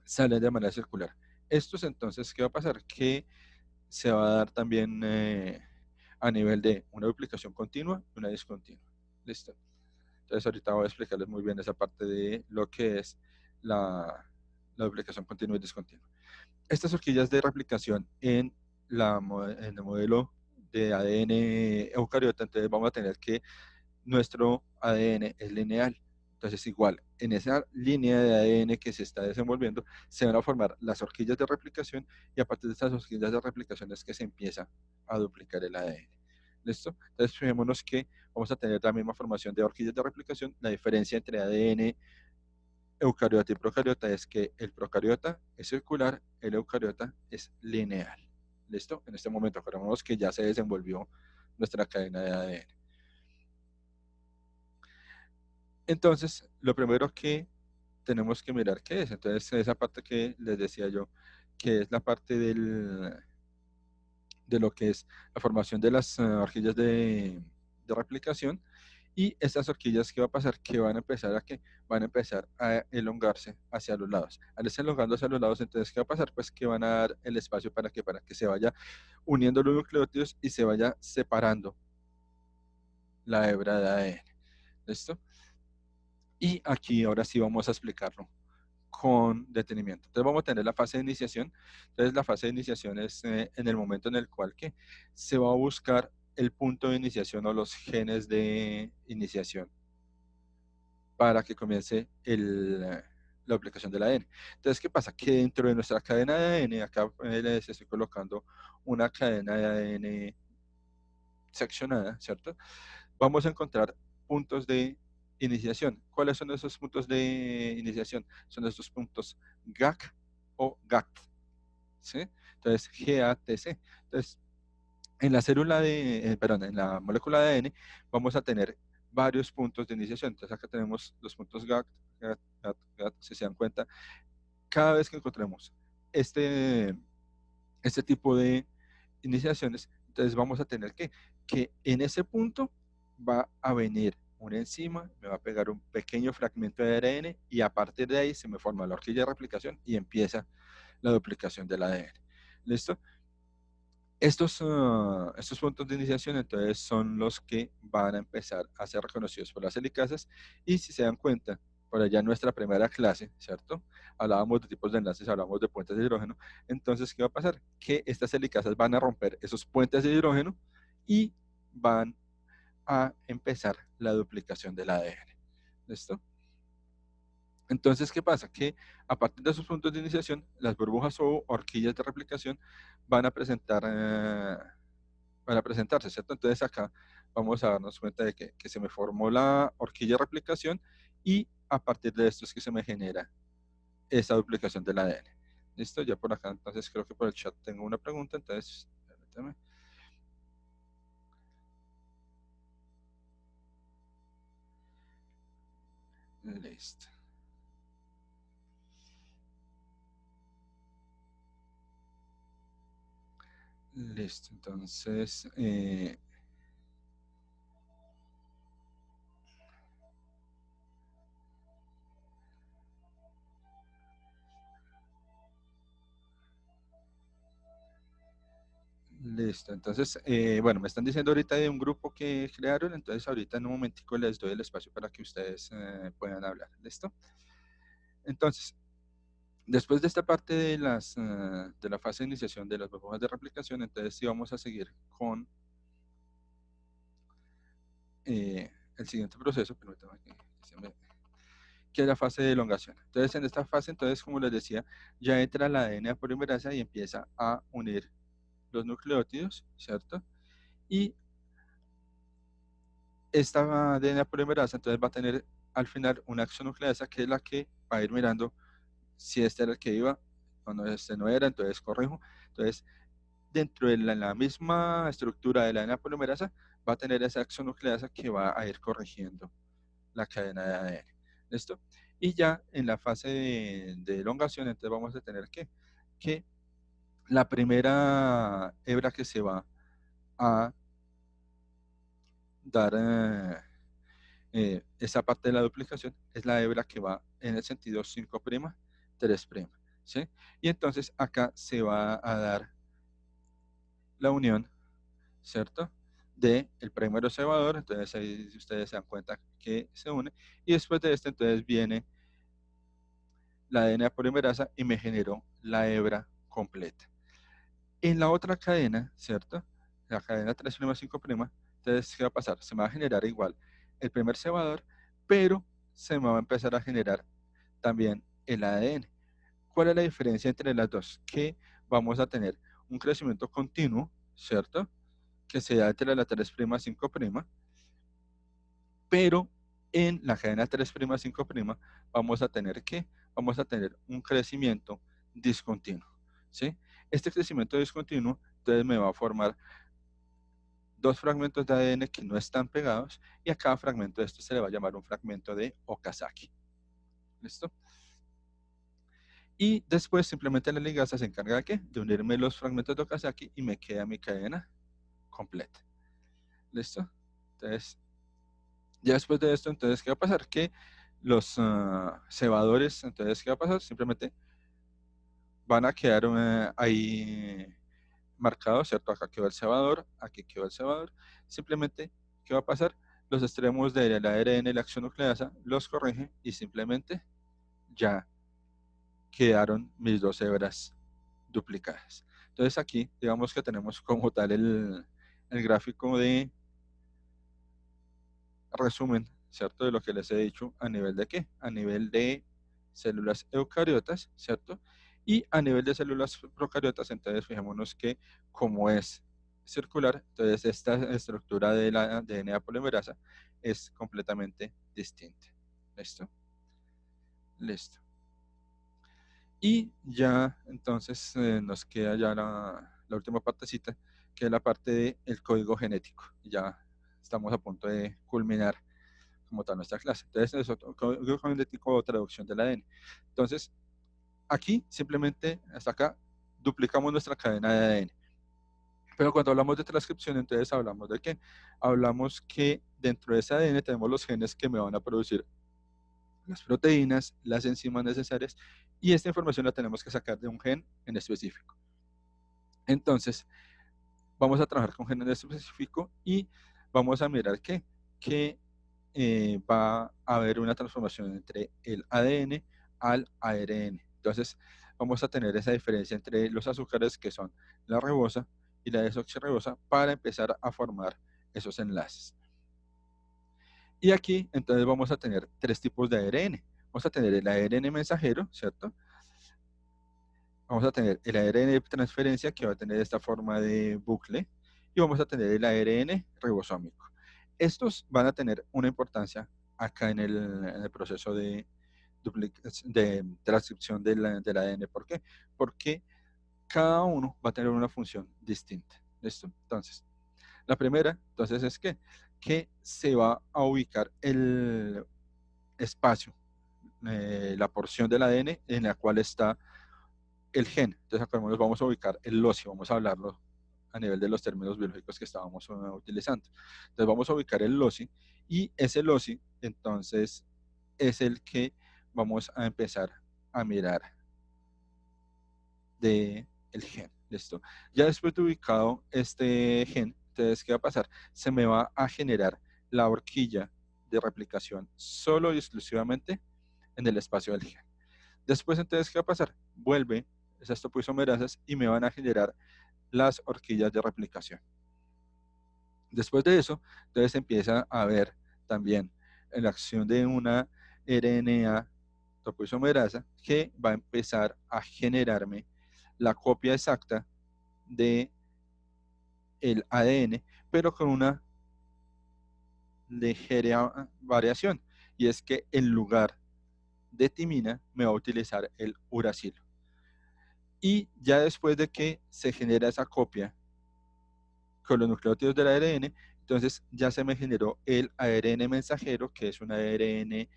sale de manera circular. Estos entonces, ¿qué va a pasar? Que se va a dar también a nivel de una duplicación continua y una discontinua. ¿Listo? Entonces ahorita voy a explicarles muy bien esa parte de lo que es la duplicación continua y discontinua. Estas horquillas de replicación en el modelo de ADN eucariota, entonces vamos a tener que nuestro ADN es lineal. Entonces, igual, en esa línea de ADN que se está desenvolviendo, se van a formar las horquillas de replicación y a partir de estas horquillas de replicación es que se empieza a duplicar el ADN. ¿Listo? Entonces, fijémonos que vamos a tener la misma formación de horquillas de replicación. La diferencia entre ADN eucariota y procariota es que el procariota es circular, el eucariota es lineal. ¿Listo? En este momento, acordémonos que ya se desenvolvió nuestra cadena de ADN. Entonces, lo primero que tenemos que mirar qué es. Entonces, esa parte que les decía yo, que es la parte de lo que es la formación de las horquillas de replicación. Y estas horquillas, ¿qué va a pasar? Que van a empezar van a empezar a elongarse hacia los lados. Al estar elongando hacia los lados, entonces, ¿qué va a pasar? Pues que van a dar el espacio para que se vaya uniendo los nucleótidos y se vaya separando la hebra de ADN. ¿Listo? Y aquí ahora sí vamos a explicarlo con detenimiento. Entonces vamos a tener la fase de iniciación. Entonces la fase de iniciación es en el momento en el cual que se va a buscar el punto de iniciación o los genes de iniciación para que comience la aplicación del ADN. Entonces, ¿qué pasa? Que dentro de nuestra cadena de ADN, acá les estoy colocando una cadena de ADN seccionada, ¿cierto? Vamos a encontrar puntos de iniciación. ¿Cuáles son esos puntos de iniciación? Son estos puntos GAC o GAT, ¿sí? Entonces, GATC. Entonces, en la célula perdón, en la molécula de ADN vamos a tener varios puntos de iniciación. Entonces, acá tenemos los puntos GAT, GAT, GAT, GAT, si se dan cuenta. Cada vez que encontremos este tipo de iniciaciones, entonces vamos a tener que en ese punto va a venir una enzima, me va a pegar un pequeño fragmento de ADN y a partir de ahí se me forma la horquilla de replicación y empieza la duplicación del ADN. ¿Listo? Estos puntos de iniciación entonces son los que van a empezar a ser reconocidos por las helicasas y si se dan cuenta, por allá en nuestra primera clase, ¿cierto? Hablábamos de tipos de enlaces, hablábamos de puentes de hidrógeno. Entonces, ¿qué va a pasar? Que estas helicasas van a romper esos puentes de hidrógeno y van a empezar la duplicación del ADN. ¿Listo? Entonces, ¿qué pasa? Que a partir de esos puntos de iniciación, las burbujas o horquillas de replicación van a presentarse, ¿cierto? Entonces acá vamos a darnos cuenta de que se me formó la horquilla de replicación y a partir de esto es que se me genera esa duplicación del ADN. ¿Listo? Ya por acá, entonces creo que por el chat tengo una pregunta, entonces, permítame. Listo. Listo, entonces, listo, entonces, bueno, me están diciendo ahorita de un grupo que crearon, entonces ahorita en un momentico les doy el espacio para que ustedes puedan hablar, ¿listo? Entonces, después de esta parte de de la fase de iniciación de las burbujas de replicación, entonces sí vamos a seguir con el siguiente proceso, permítame que es la fase de elongación. Entonces, en esta fase, entonces, como les decía, ya entra la ADN polimerasa y empieza a unir los nucleótidos, ¿cierto? Y esta ADN polimerasa, entonces, va a tener al final una axonucleasa que es la que va a ir mirando si este era el que iba, cuando este no era, entonces corrijo. Entonces, dentro de la misma estructura de la ADN polimerasa, va a tener esa exonucleasa que va a ir corrigiendo la cadena de ADN. ¿Listo? Y ya en la fase de elongación, entonces vamos a tener que la primera hebra que se va a dar esa parte de la duplicación es la hebra que va en el sentido 5', 3', ¿sí? Y entonces acá se va a dar la unión, ¿cierto? De el primero cebador, entonces ahí ustedes se dan cuenta que se une, y después de esto entonces viene la ADN polimerasa y me generó la hebra completa. En la otra cadena, ¿cierto? La cadena 3', 5', entonces, ¿qué va a pasar? Se me va a generar igual el primer cebador, pero se me va a empezar a generar también el ADN. ¿Cuál es la diferencia entre las dos? Que vamos a tener un crecimiento continuo, ¿cierto? Que se da entre la 3', 5', pero en la cadena 3', 5', vamos a tener ¿qué? Vamos a tener un crecimiento discontinuo, ¿sí? Este crecimiento discontinuo, entonces me va a formar dos fragmentos de ADN que no están pegados, y a cada fragmento de esto se le va a llamar un fragmento de Okazaki. ¿Listo? Y después simplemente la ligasa se encarga de ¿qué? De unirme los fragmentos de Okazaki y me queda mi cadena completa. ¿Listo? Entonces, ya después de esto, entonces, ¿qué va a pasar? Que los cebadores, entonces, ¿qué va a pasar? Simplemente van a quedar ahí marcados, ¿cierto? Acá quedó el cebador, aquí quedó el cebador. Simplemente, ¿qué va a pasar? Los extremos de la ARN y la exonucleasa los corrige y simplemente ya quedaron mis dos hebras duplicadas. Entonces aquí, digamos que tenemos como tal el gráfico de resumen, ¿cierto? De lo que les he dicho a nivel de ¿qué? A nivel de células eucariotas, ¿cierto? Y a nivel de células procariotas, entonces fijémonos que como es circular, entonces esta estructura de la DNA polimerasa es completamente distinta. ¿Listo? Listo. Y ya entonces nos queda ya la última partecita, que es la parte del código genético. Ya estamos a punto de culminar como tal nuestra clase. Entonces, es otro código genético o traducción del ADN. Entonces, aquí simplemente hasta acá duplicamos nuestra cadena de ADN. Pero cuando hablamos de transcripción, entonces hablamos de qué? Hablamos que dentro de ese ADN tenemos los genes que me van a producir las proteínas, las enzimas necesarias, y esta información la tenemos que sacar de un gen en específico. Entonces, vamos a trabajar con gen en específico y vamos a mirar que va a haber una transformación entre el ADN al ARN. Entonces, vamos a tener esa diferencia entre los azúcares que son la ribosa y la desoxirribosa para empezar a formar esos enlaces. Y aquí, entonces, vamos a tener tres tipos de ARN. Vamos a tener el ARN mensajero, ¿cierto? Vamos a tener el ARN de transferencia, que va a tener esta forma de bucle, y vamos a tener el ARN ribosómico. Estos van a tener una importancia acá en el proceso de transcripción del ADN. ¿Por qué? Porque cada uno va a tener una función distinta. ¿Listo? Entonces, la primera, entonces, es que se va a ubicar el espacio, la porción del ADN en la cual está el gen. Entonces, acá nos vamos a ubicar el loci, vamos a hablarlo a nivel de los términos biológicos que estábamos utilizando. Entonces, vamos a ubicar el loci, y ese loci, entonces, es el que vamos a empezar a mirar de el gen. ¿Listo? Ya después de ubicado este gen, entonces, ¿qué va a pasar? Se me va a generar la horquilla de replicación solo y exclusivamente en el espacio del gen. Después, entonces, ¿qué va a pasar? Vuelve esas topoisomerasas y me van a generar las horquillas de replicación. Después de eso, entonces empieza a haber también la acción de una RNA topoisomerasa que va a empezar a generarme la copia exacta de el ADN, pero con una ligera variación, y es que en lugar de timina me va a utilizar el uracilo. Y ya después de que se genera esa copia con los nucleótidos del ARN, entonces ya se me generó el ARN mensajero, que es un ARN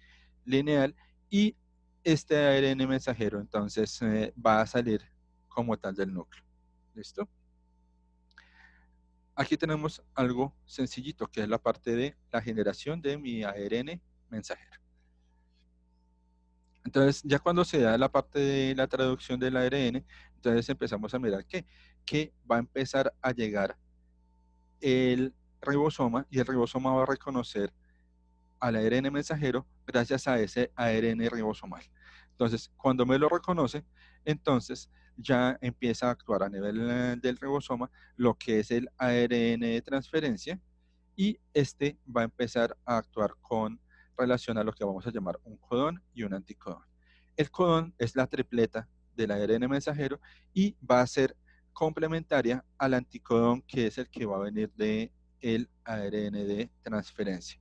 lineal, y este ARN mensajero entonces va a salir como tal del núcleo. ¿Listo? Aquí tenemos algo sencillito, que es la parte de la generación de mi ARN mensajero. Entonces, ya cuando se da la parte de la traducción del ARN, entonces empezamos a mirar que va a empezar a llegar el ribosoma, y el ribosoma va a reconocer al ARN mensajero gracias a ese ARN ribosomal. Entonces, cuando me lo reconoce, entonces ya empieza a actuar a nivel del ribosoma lo que es el ARN de transferencia, y este va a empezar a actuar con relación a lo que vamos a llamar un codón y un anticodón. El codón es la tripleta del ARN mensajero y va a ser complementaria al anticodón, que es el que va a venir de el ARN de transferencia.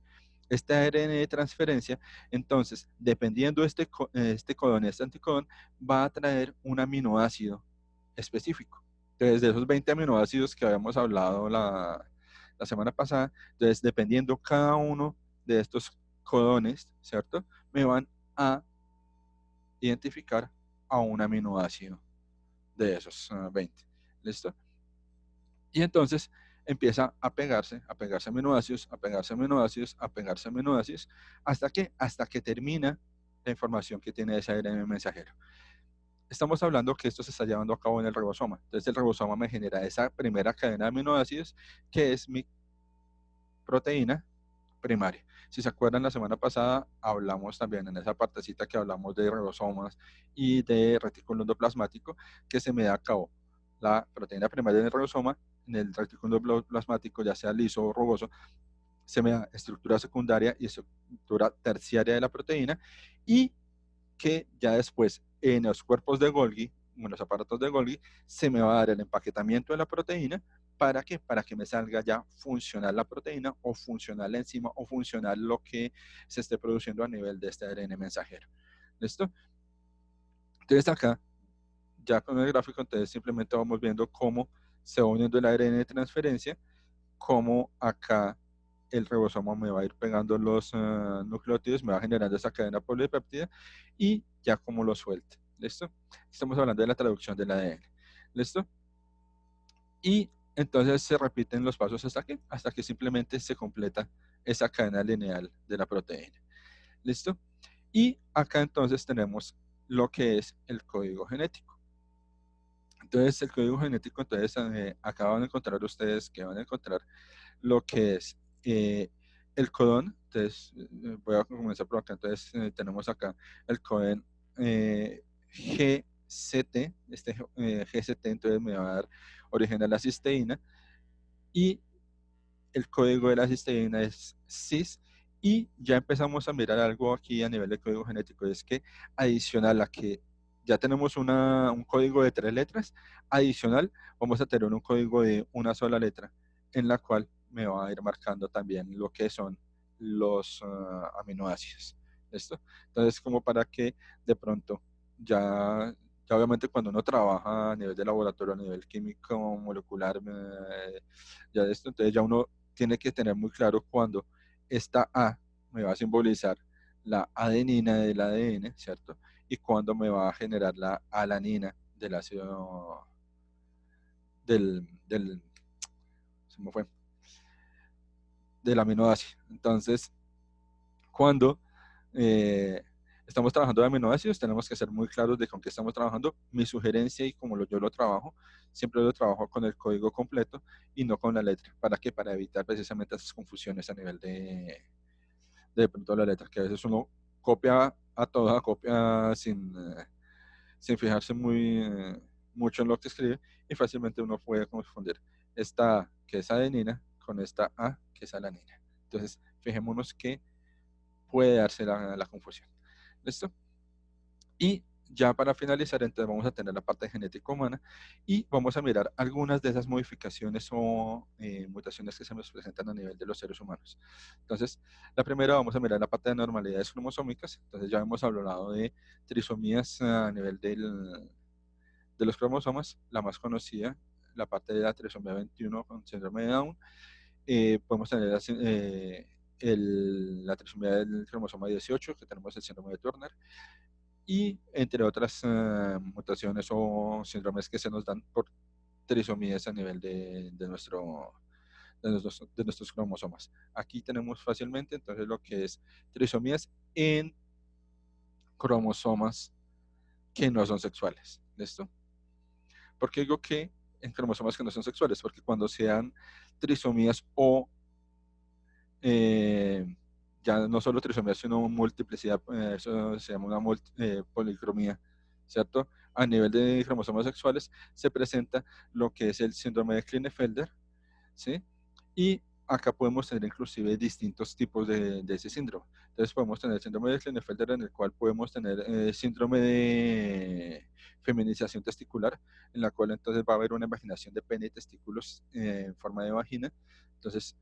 Este ARN de transferencia, entonces, dependiendo de este codón y este anticodón, va a traer un aminoácido específico. Entonces, de esos 20 aminoácidos que habíamos hablado la semana pasada, entonces, dependiendo cada uno de estos codones, ¿cierto? Me van a identificar a un aminoácido de esos 20. ¿Listo? Y entonces empieza a pegarse aminoácidos, a pegarse aminoácidos, a pegarse aminoácidos, hasta que termina la información que tiene ese ARN mensajero. Estamos hablando que esto se está llevando a cabo en el ribosoma. Entonces el ribosoma me genera esa primera cadena de aminoácidos, que es mi proteína primaria. Si se acuerdan, la semana pasada hablamos también en esa partecita que hablamos de ribosomas y de retículo endoplasmático, que se me da a cabo la proteína primaria en el ribosoma, en el retículo endoplasmático, ya sea liso o rugoso, se me da estructura secundaria y estructura terciaria de la proteína, y que ya después en los cuerpos de Golgi, en los aparatos de Golgi, se me va a dar el empaquetamiento de la proteína. ¿Para qué? Para que me salga ya funcional la proteína, o funcional la enzima, o funcional lo que se esté produciendo a nivel de este ARN mensajero. ¿Listo? Entonces acá, ya con el gráfico, entonces simplemente vamos viendo cómo se va uniendo el ARN de transferencia, cómo acá el ribosoma me va a ir pegando los nucleótidos, me va generando esa cadena polipéptida, y ya como lo suelte. ¿Listo? Estamos hablando de la traducción del ADN. ¿Listo? Y entonces se repiten los pasos hasta que simplemente se completa esa cadena lineal de la proteína. ¿Listo? Y acá entonces tenemos lo que es el código genético. Entonces el código genético, entonces acá van a encontrar ustedes que van a encontrar lo que es el codón. Entonces voy a comenzar por acá. Entonces tenemos acá el codón GCT. Este GCT entonces me va a dar origen a la cisteína, y el código de la cisteína es cis. Y ya empezamos a mirar algo aquí a nivel de código genético, es que adicional a que ya tenemos un código de 3 letras, adicional vamos a tener un código de una sola letra, en la cual me va a ir marcando también lo que son los aminoácidos. ¿Listo? Entonces, como para que de pronto ya obviamente cuando uno trabaja a nivel de laboratorio, a nivel químico, molecular, ya de esto, entonces ya uno tiene que tener muy claro cuando esta A me va a simbolizar la adenina del ADN, ¿cierto? Y cuando me va a generar la alanina del ácido se me fue, del aminoácido. Entonces, cuando estamos trabajando de aminoácidos, tenemos que ser muy claros de con qué estamos trabajando. Mi sugerencia, y como yo lo trabajo, siempre lo trabajo con el código completo y no con la letra. ¿Para qué? Para evitar precisamente esas confusiones a nivel de pronto la letra, que a veces uno copia a toda, copia sin fijarse mucho en lo que escribe, y fácilmente uno puede confundir esta A, que es adenina, con esta A, que es alanina. Entonces, fijémonos que puede darse la confusión. ¿Listo? Y ya para finalizar, entonces vamos a tener la parte de genética humana, y vamos a mirar algunas de esas modificaciones o mutaciones que se nos presentan a nivel de los seres humanos. Entonces, la primera, vamos a mirar la parte de anormalidades cromosómicas. Entonces, ya hemos hablado de trisomías a nivel de los cromosomas. La más conocida, la parte de la trisomía 21 con síndrome de Down, podemos tener la trisomía del cromosoma 18, que tenemos el síndrome de Turner, y entre otras mutaciones o síndromes que se nos dan por trisomías a nivel de nuestros cromosomas. Aquí tenemos fácilmente entonces lo que es trisomías en cromosomas que no son sexuales. ¿Listo? ¿Por qué digo que en cromosomas que no son sexuales? Porque cuando sean trisomías o ya no solo trisomías, sino multiplicidad, eso se llama una policromía, ¿cierto? A nivel de cromosomas sexuales se presenta lo que es el síndrome de Klinefelter, ¿sí? Y acá podemos tener inclusive distintos tipos de ese síndrome. Entonces podemos tener el síndrome de Klinefelter, en el cual podemos tener síndrome de feminización testicular, en la cual entonces va a haber una imaginación de pene y testículos en forma de vagina. Entonces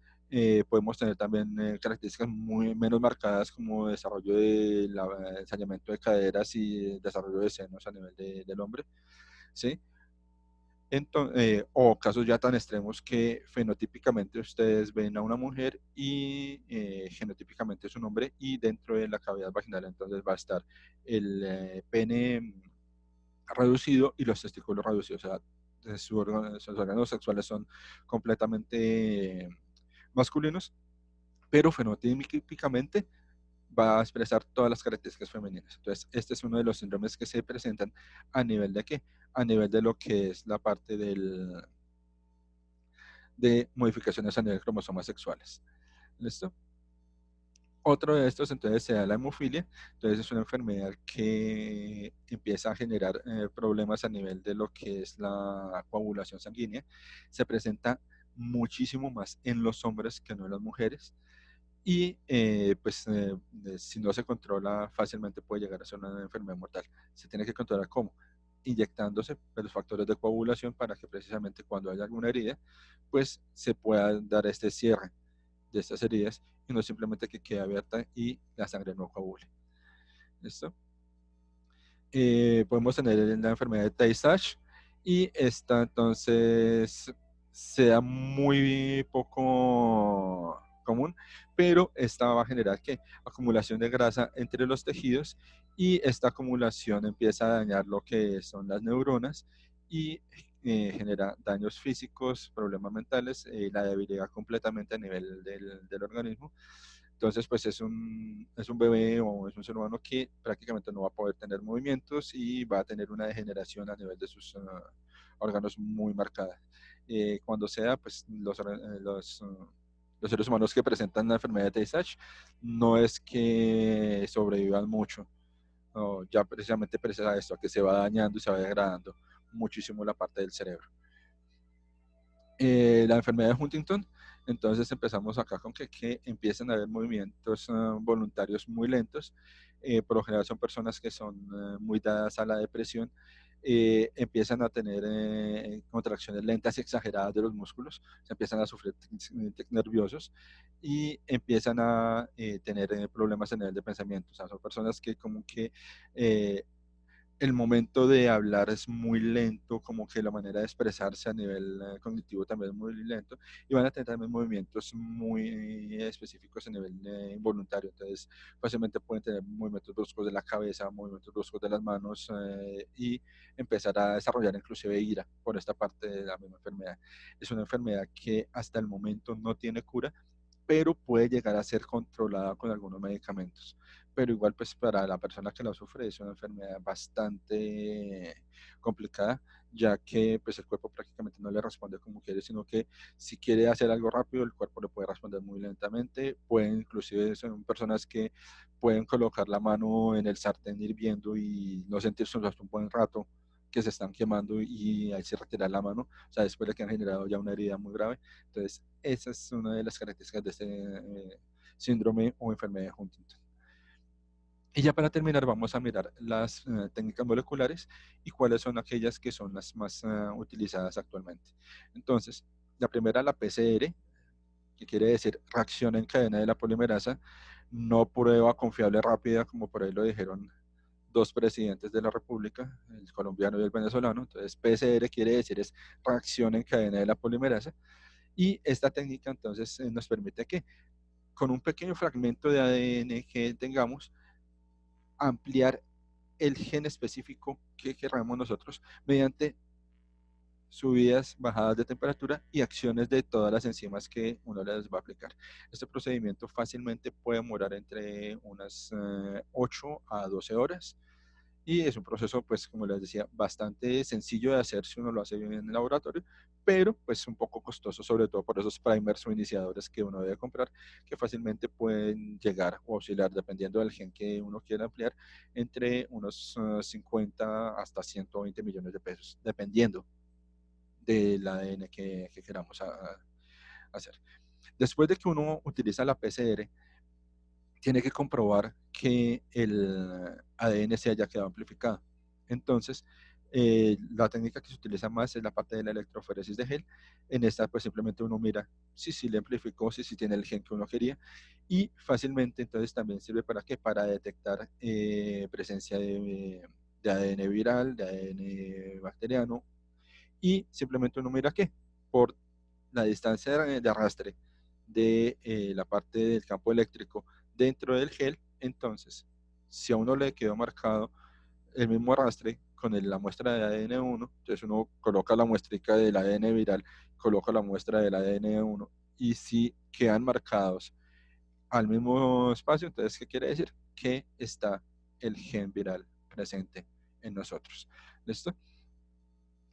podemos tener también características muy menos marcadas, como desarrollo de ensañamiento de caderas y desarrollo de senos a nivel del hombre, ¿sí? O casos ya tan extremos que fenotípicamente ustedes ven a una mujer y genotípicamente es un hombre, y dentro de la cavidad vaginal entonces va a estar el pene reducido y los testículos reducidos. O sea, sus órganos sexuales son completamente masculinos, pero fenotípicamente va a expresar todas las características femeninas. Entonces, este es uno de los síndromes que se presentan a nivel de qué, a nivel de lo que es la parte de modificaciones a nivel de cromosomas sexuales. ¿Listo? Otro de estos entonces se da la hemofilia. Entonces es una enfermedad que empieza a generar problemas a nivel de lo que es la coagulación sanguínea. Se presenta muchísimo más en los hombres que no en las mujeres. Y si no se controla fácilmente puede llegar a ser una enfermedad mortal. Se tiene que controlar cómo, inyectándose los factores de coagulación para que precisamente cuando haya alguna herida, pues se pueda dar este cierre de estas heridas y no simplemente que quede abierta y la sangre no coagule. ¿Listo? Podemos tener la enfermedad de Tay-Sachs, y esta entonces sea muy poco común, pero esta va a generar que acumulación de grasa entre los tejidos, y esta acumulación empieza a dañar lo que son las neuronas y genera daños físicos, problemas mentales, la debilidad completamente a nivel del organismo. Entonces, pues es un bebé o es un ser humano que prácticamente no va a poder tener movimientos y va a tener una degeneración a nivel de sus órganos muy marcada. Cuando sea, pues los seres humanos que presentan la enfermedad de Tay-Sachs no es que sobrevivan mucho, no, ya precisamente precisa esto, a que se va dañando y se va degradando muchísimo la parte del cerebro. La enfermedad de Huntington, entonces empezamos acá con que empiezan a haber movimientos voluntarios muy lentos. Por lo general son personas que son muy dadas a la depresión. Empiezan a tener contracciones lentas y exageradas de los músculos, se empiezan a sufrir tics nerviosos y empiezan a tener problemas en el de pensamiento. O sea, son personas que como que el momento de hablar es muy lento, como que la manera de expresarse a nivel cognitivo también es muy lento, y van a tener también movimientos muy específicos a nivel involuntario. Entonces fácilmente pueden tener movimientos bruscos de la cabeza, movimientos bruscos de las manos, y empezar a desarrollar inclusive ira por esta parte de la misma enfermedad. Es una enfermedad que hasta el momento no tiene cura, pero puede llegar a ser controlada con algunos medicamentos. Pero igual, pues para la persona que la sufre es una enfermedad bastante complicada, ya que pues el cuerpo prácticamente no le responde como quiere, sino que si quiere hacer algo rápido, el cuerpo le puede responder muy lentamente. Pueden, inclusive son personas que pueden colocar la mano en el sartén hirviendo y no sentirse hasta un buen rato que se están quemando, y ahí se retira la mano, o sea, después de que han generado ya una herida muy grave. Entonces, esa es una de las características de este síndrome o enfermedad de Huntington. Y ya para terminar, vamos a mirar las técnicas moleculares y cuáles son aquellas que son las más utilizadas actualmente. Entonces, la primera, la PCR, que quiere decir reacción en cadena de la polimerasa, no prueba confiable rápida, como por ahí lo dijeron dos presidentes de la República, el colombiano y el venezolano. Entonces, PCR quiere decir es reacción en cadena de la polimerasa. Y esta técnica entonces nos permite que con un pequeño fragmento de ADN que tengamos, ampliar el gen específico que queramos nosotros mediante subidas, bajadas de temperatura y acciones de todas las enzimas que uno les va a aplicar. Este procedimiento fácilmente puede demorar entre unas 8 a 12 horas y es un proceso, pues como les decía, bastante sencillo de hacer si uno lo hace bien en el laboratorio, pero pues un poco costoso, sobre todo por esos primers o iniciadores que uno debe comprar, que fácilmente pueden llegar o oscilar, dependiendo del gen que uno quiera ampliar, entre unos 50 hasta 120 millones de pesos, dependiendo del ADN que queramos hacer. Después de que uno utiliza la PCR, tiene que comprobar que el ADN se haya quedado amplificado. Entonces, la técnica que se utiliza más es la parte de la electroforesis de gel. En esta, pues simplemente uno mira si le amplificó, si tiene el gen que uno quería, y fácilmente entonces también sirve para qué, para detectar presencia de ADN viral, de ADN bacteriano, y simplemente uno mira qué, por la distancia de arrastre de la parte del campo eléctrico dentro del gel. Entonces, si a uno le quedó marcado el mismo arrastre con la muestra de ADN1, entonces uno coloca la muestrica del ADN viral, coloca la muestra del ADN1, y si quedan marcados al mismo espacio, entonces, ¿qué quiere decir? Que está el gen viral presente en nosotros. ¿Listo?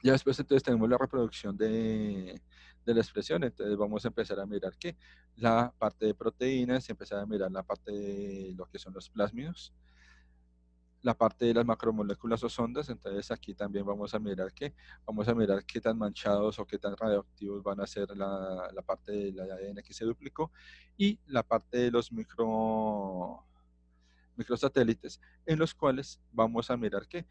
Ya después entonces tenemos la reproducción de la expresión, entonces vamos a empezar a mirar que la parte de proteínas, empezar a mirar la parte de lo que son los plásmidos, la parte de las macromoléculas o sondas. Entonces aquí también vamos a mirar qué tan manchados o qué tan radioactivos van a ser la parte del ADN que se duplicó, y la parte de los microsatélites, en los cuales vamos a mirar que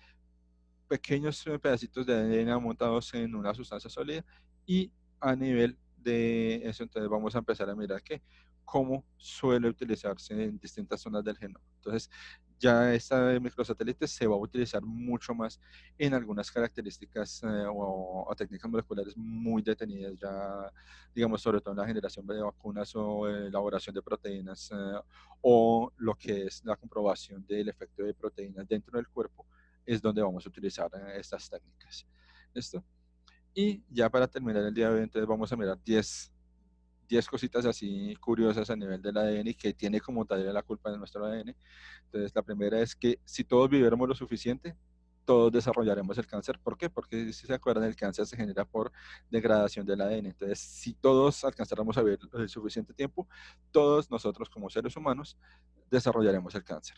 pequeños pedacitos de ADN montados en una sustancia sólida, y a nivel de eso entonces vamos a empezar a mirar que cómo suele utilizarse en distintas zonas del genoma. Entonces ya esta microsatélite se va a utilizar mucho más en algunas características o técnicas moleculares muy detenidas, ya digamos sobre todo en la generación de vacunas o elaboración de proteínas, o lo que es la comprobación del efecto de proteínas dentro del cuerpo, es donde vamos a utilizar estas técnicas. ¿Listo? Y ya para terminar el día de hoy, entonces vamos a mirar 10 cositas así curiosas a nivel del ADN y que tiene como tal la culpa de nuestro ADN. Entonces la primera es que si todos viviéramos lo suficiente, todos desarrollaremos el cáncer. ¿Por qué? Porque si se acuerdan, el cáncer se genera por degradación del ADN. Entonces, si todos alcanzáramos a vivir el suficiente tiempo, todos nosotros como seres humanos desarrollaremos el cáncer.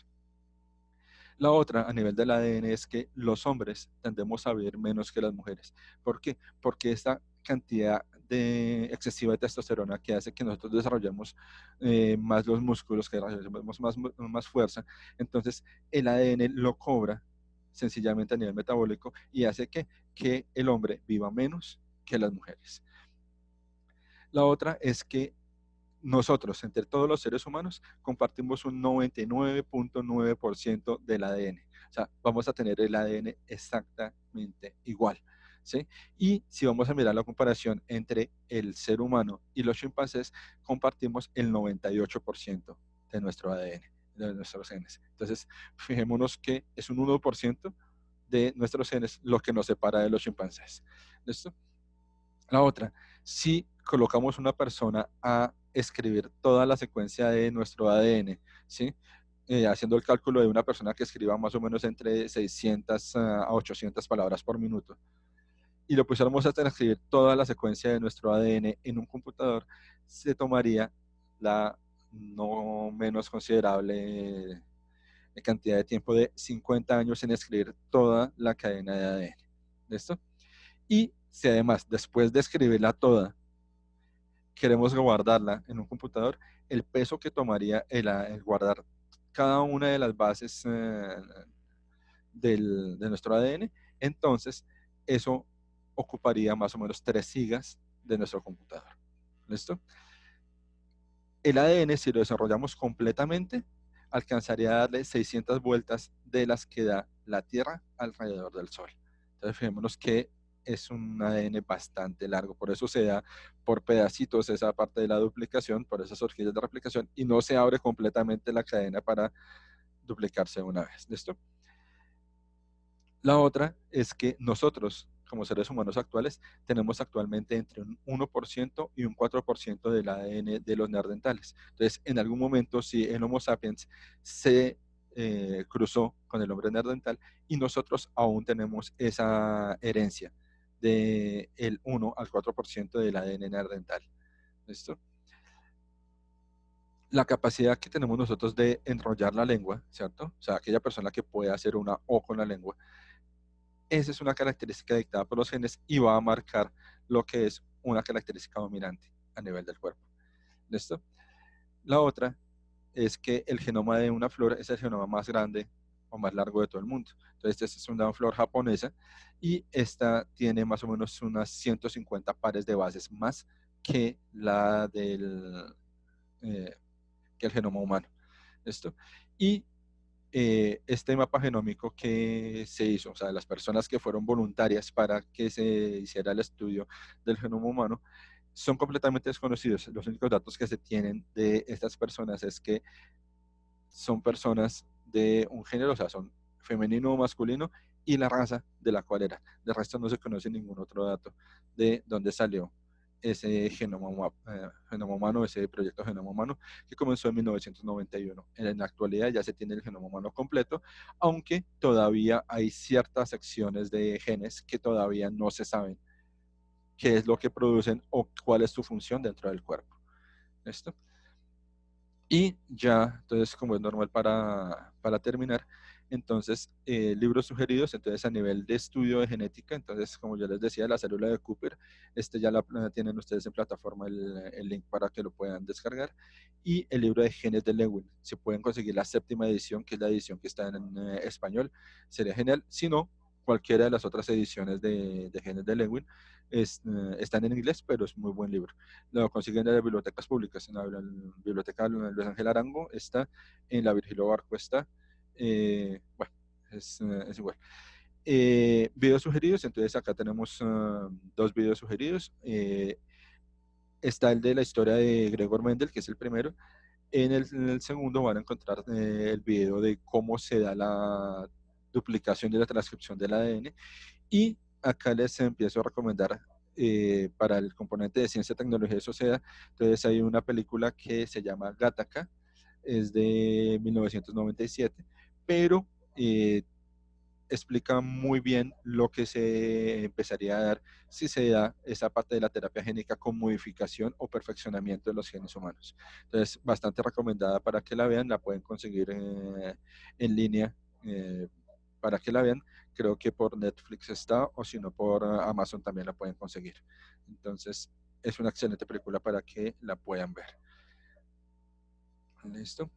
La otra, a nivel del ADN, es que los hombres tendemos a vivir menos que las mujeres. ¿Por qué? Porque esta cantidad excesiva de testosterona que hace que nosotros desarrollemos más los músculos, que desarrollemos más fuerza, entonces el ADN lo cobra sencillamente a nivel metabólico y hace que el hombre viva menos que las mujeres. La otra es que nosotros, entre todos los seres humanos, compartimos un 99.9% del ADN. O sea, vamos a tener el ADN exactamente igual, ¿sí? Y si vamos a mirar la comparación entre el ser humano y los chimpancés, compartimos el 98% de nuestro ADN, de nuestros genes. Entonces, fijémonos que es un 1% de nuestros genes lo que nos separa de los chimpancés. ¿Listo? La otra, si colocamos una persona a escribir toda la secuencia de nuestro ADN, ¿sí? Haciendo el cálculo de una persona que escriba más o menos entre 600 a 800 palabras por minuto, y lo pusiéramos a escribir toda la secuencia de nuestro ADN en un computador, se tomaría la no menos considerable cantidad de tiempo de 50 años en escribir toda la cadena de ADN. ¿Listo? Y si además, después de escribirla toda, queremos guardarla en un computador, el peso que tomaría el guardar cada una de las bases de nuestro ADN, entonces eso ocuparía más o menos 3 gigas de nuestro computador. ¿Listo? El ADN, si lo desarrollamos completamente, alcanzaría a darle 600 vueltas de las que da la Tierra alrededor del Sol. Entonces, fijémonos que es un ADN bastante largo, por eso se da por pedacitos esa parte de la duplicación, por esas horquillas de replicación, y no se abre completamente la cadena para duplicarse una vez. ¿Listo? La otra es que nosotros, como seres humanos actuales, tenemos actualmente entre un 1% y un 4% del ADN de los neandertales. Entonces, en algún momento, si el Homo sapiens se cruzó con el hombre neandertal y nosotros aún tenemos esa herencia del 1 al 4% del ADN neandertal. ¿Listo? La capacidad que tenemos nosotros de enrollar la lengua, ¿cierto? O sea, aquella persona que puede hacer una O con la lengua, esa es una característica dictada por los genes y va a marcar lo que es una característica dominante a nivel del cuerpo. ¿Listo? La otra es que el genoma de una flor es el genoma más grande o más largo de todo el mundo. Entonces, esta es una flor japonesa y esta tiene más o menos unas 150 pares de bases más que la del que el genoma humano. ¿Listo? Y este mapa genómico que se hizo, o sea, las personas que fueron voluntarias para que se hiciera el estudio del genoma humano, son completamente desconocidos. Los únicos datos que se tienen de estas personas es que son personas de un género, o sea, son femenino o masculino, y la raza de la cual era. De resto no se conoce ningún otro dato de dónde salió ese genoma humano, ese proyecto genoma humano, que comenzó en 1991. En la actualidad ya se tiene el genoma humano completo, aunque todavía hay ciertas secciones de genes que todavía no se saben qué es lo que producen o cuál es su función dentro del cuerpo. ¿Listo? Y ya, entonces, como es normal para terminar, entonces, libros sugeridos, entonces a nivel de estudio de genética, entonces, como yo les decía, la célula de Cooper, ya la tienen ustedes en plataforma el link para que lo puedan descargar, y el libro de genes de Lewin, si pueden conseguir la 7ª edición, que es la edición que está en español, sería genial. Si no, cualquiera de las otras ediciones de genes de Lewin están en inglés, pero es muy buen libro. Lo consiguen en las bibliotecas públicas, en la biblioteca Luis Ángel Arango está, en la Virgilio Barco está, bueno, es igual. Videos sugeridos, entonces acá tenemos 2 videos sugeridos. Está el de la historia de Gregor Mendel, que es el primero. En el segundo van a encontrar el video de cómo se da la duplicación de la transcripción del ADN. Y acá les empiezo a recomendar para el componente de ciencia, tecnología y sociedad. Entonces hay una película que se llama Gattaca, es de 1997, pero explica muy bien lo que se empezaría a dar si se da esa parte de la terapia génica con modificación o perfeccionamiento de los genes humanos. Entonces, bastante recomendada para que la vean, la pueden conseguir en línea para que la vean. Creo que por Netflix está, o si no por Amazon también la pueden conseguir. Entonces, es una excelente película para que la puedan ver. ¿Listo?